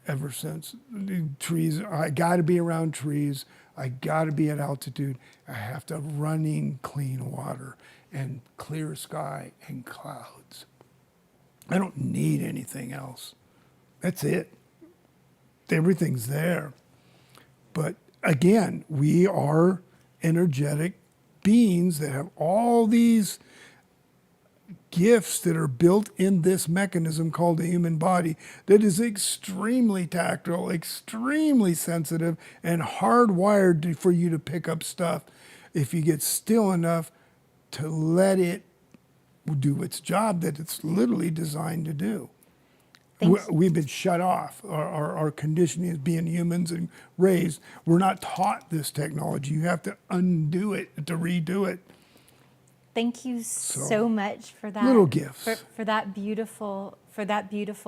Ever since. The trees, I got to be around trees. I got to be at altitude. I have to have running clean water and clear sky and clouds. I don't need anything else. That's it. Everything's there. But again, we are energetic beings that have all these gifts that are built in this mechanism called the human body that is extremely tactile, extremely sensitive, and hardwired for you to pick up stuff if you get still enough to let it do its job that it's literally designed to do. We've been shut off. Our conditioning as being humans and raised, we're not taught this technology. You have to undo it to redo it. Thank you so much for that. Little gifts. For that beautiful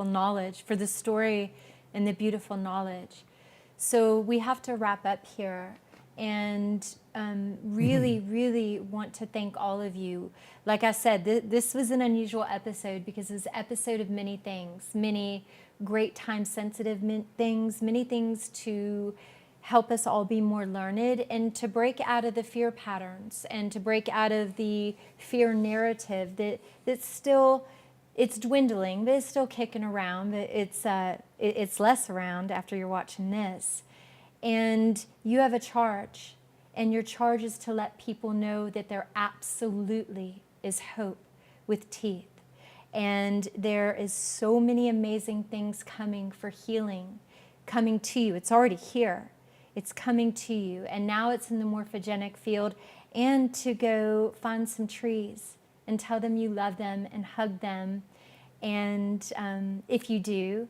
knowledge, for the story and the beautiful knowledge. So we have to wrap up here, and really want to thank all of you. Like I said, this was an unusual episode because it's an episode of many things, many great time-sensitive things, many things to help us all be more learned and to break out of the fear patterns and to break out of the fear narrative that's still, it's dwindling, but it's still kicking around. But it's less around after you're watching this. And you have a charge, and your charge is to let people know that there absolutely is hope with teeth. And there is so many amazing things coming for healing, coming to you. It's already here. It's coming to you, and now it's in the morphogenic field. And to go find some trees and tell them you love them and hug them. And if you do,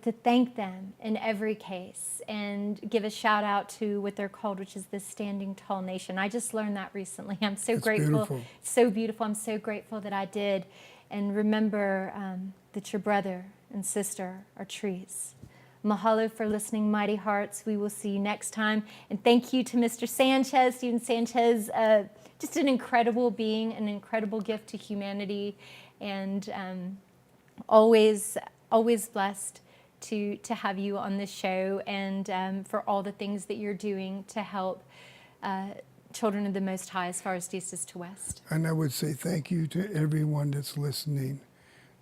to thank them in every case and give a shout out to what they're called, which is the Standing Tall Nation. I just learned that recently. I'm so grateful. Beautiful. So beautiful. I'm so grateful that I did. And remember that your brother and sister are trees. Mahalo for listening, Mighty Hearts. We will see you next time. And thank you to Mr. Sanchez, Steven Sanchez, just an incredible being, an incredible gift to humanity, and always blessed to have you on this show, and for all the things that you're doing to help children of the Most High as far as east to west. And I would say thank you to everyone that's listening,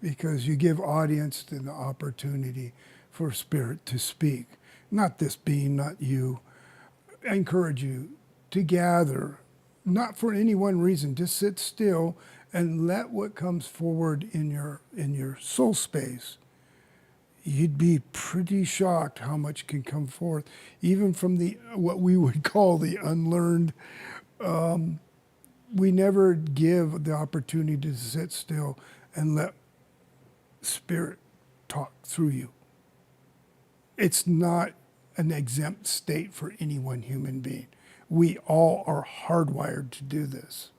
because you give audience the opportunity for spirit to speak. Not this being, not you. I encourage you to gather, not for any one reason, just sit still and let what comes forward in your soul space. You'd be pretty shocked how much can come forth, even from what we would call the unlearned. We never give the opportunity to sit still and let spirit talk through you. It's not an exempt state for any one human being. We all are hardwired to do this.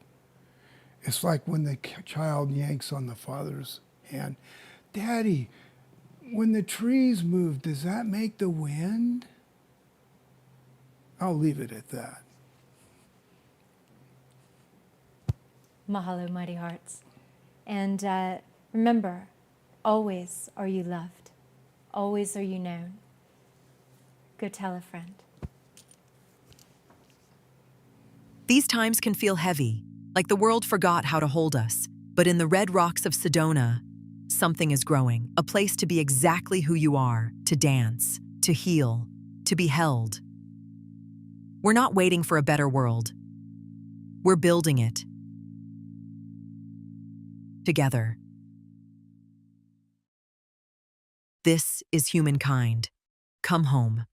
It's like when the child yanks on the father's hand. Daddy, when the trees move, does that make the wind? I'll leave it at that. Mahalo, Mighty Hearts. And remember, always are you loved. Always are you known. Go tell a friend. These times can feel heavy, like the world forgot how to hold us. But in the red rocks of Sedona, something is growing, a place to be exactly who you are, to dance, to heal, to be held. We're not waiting for a better world. We're building it. Together. This is humankind. Come home.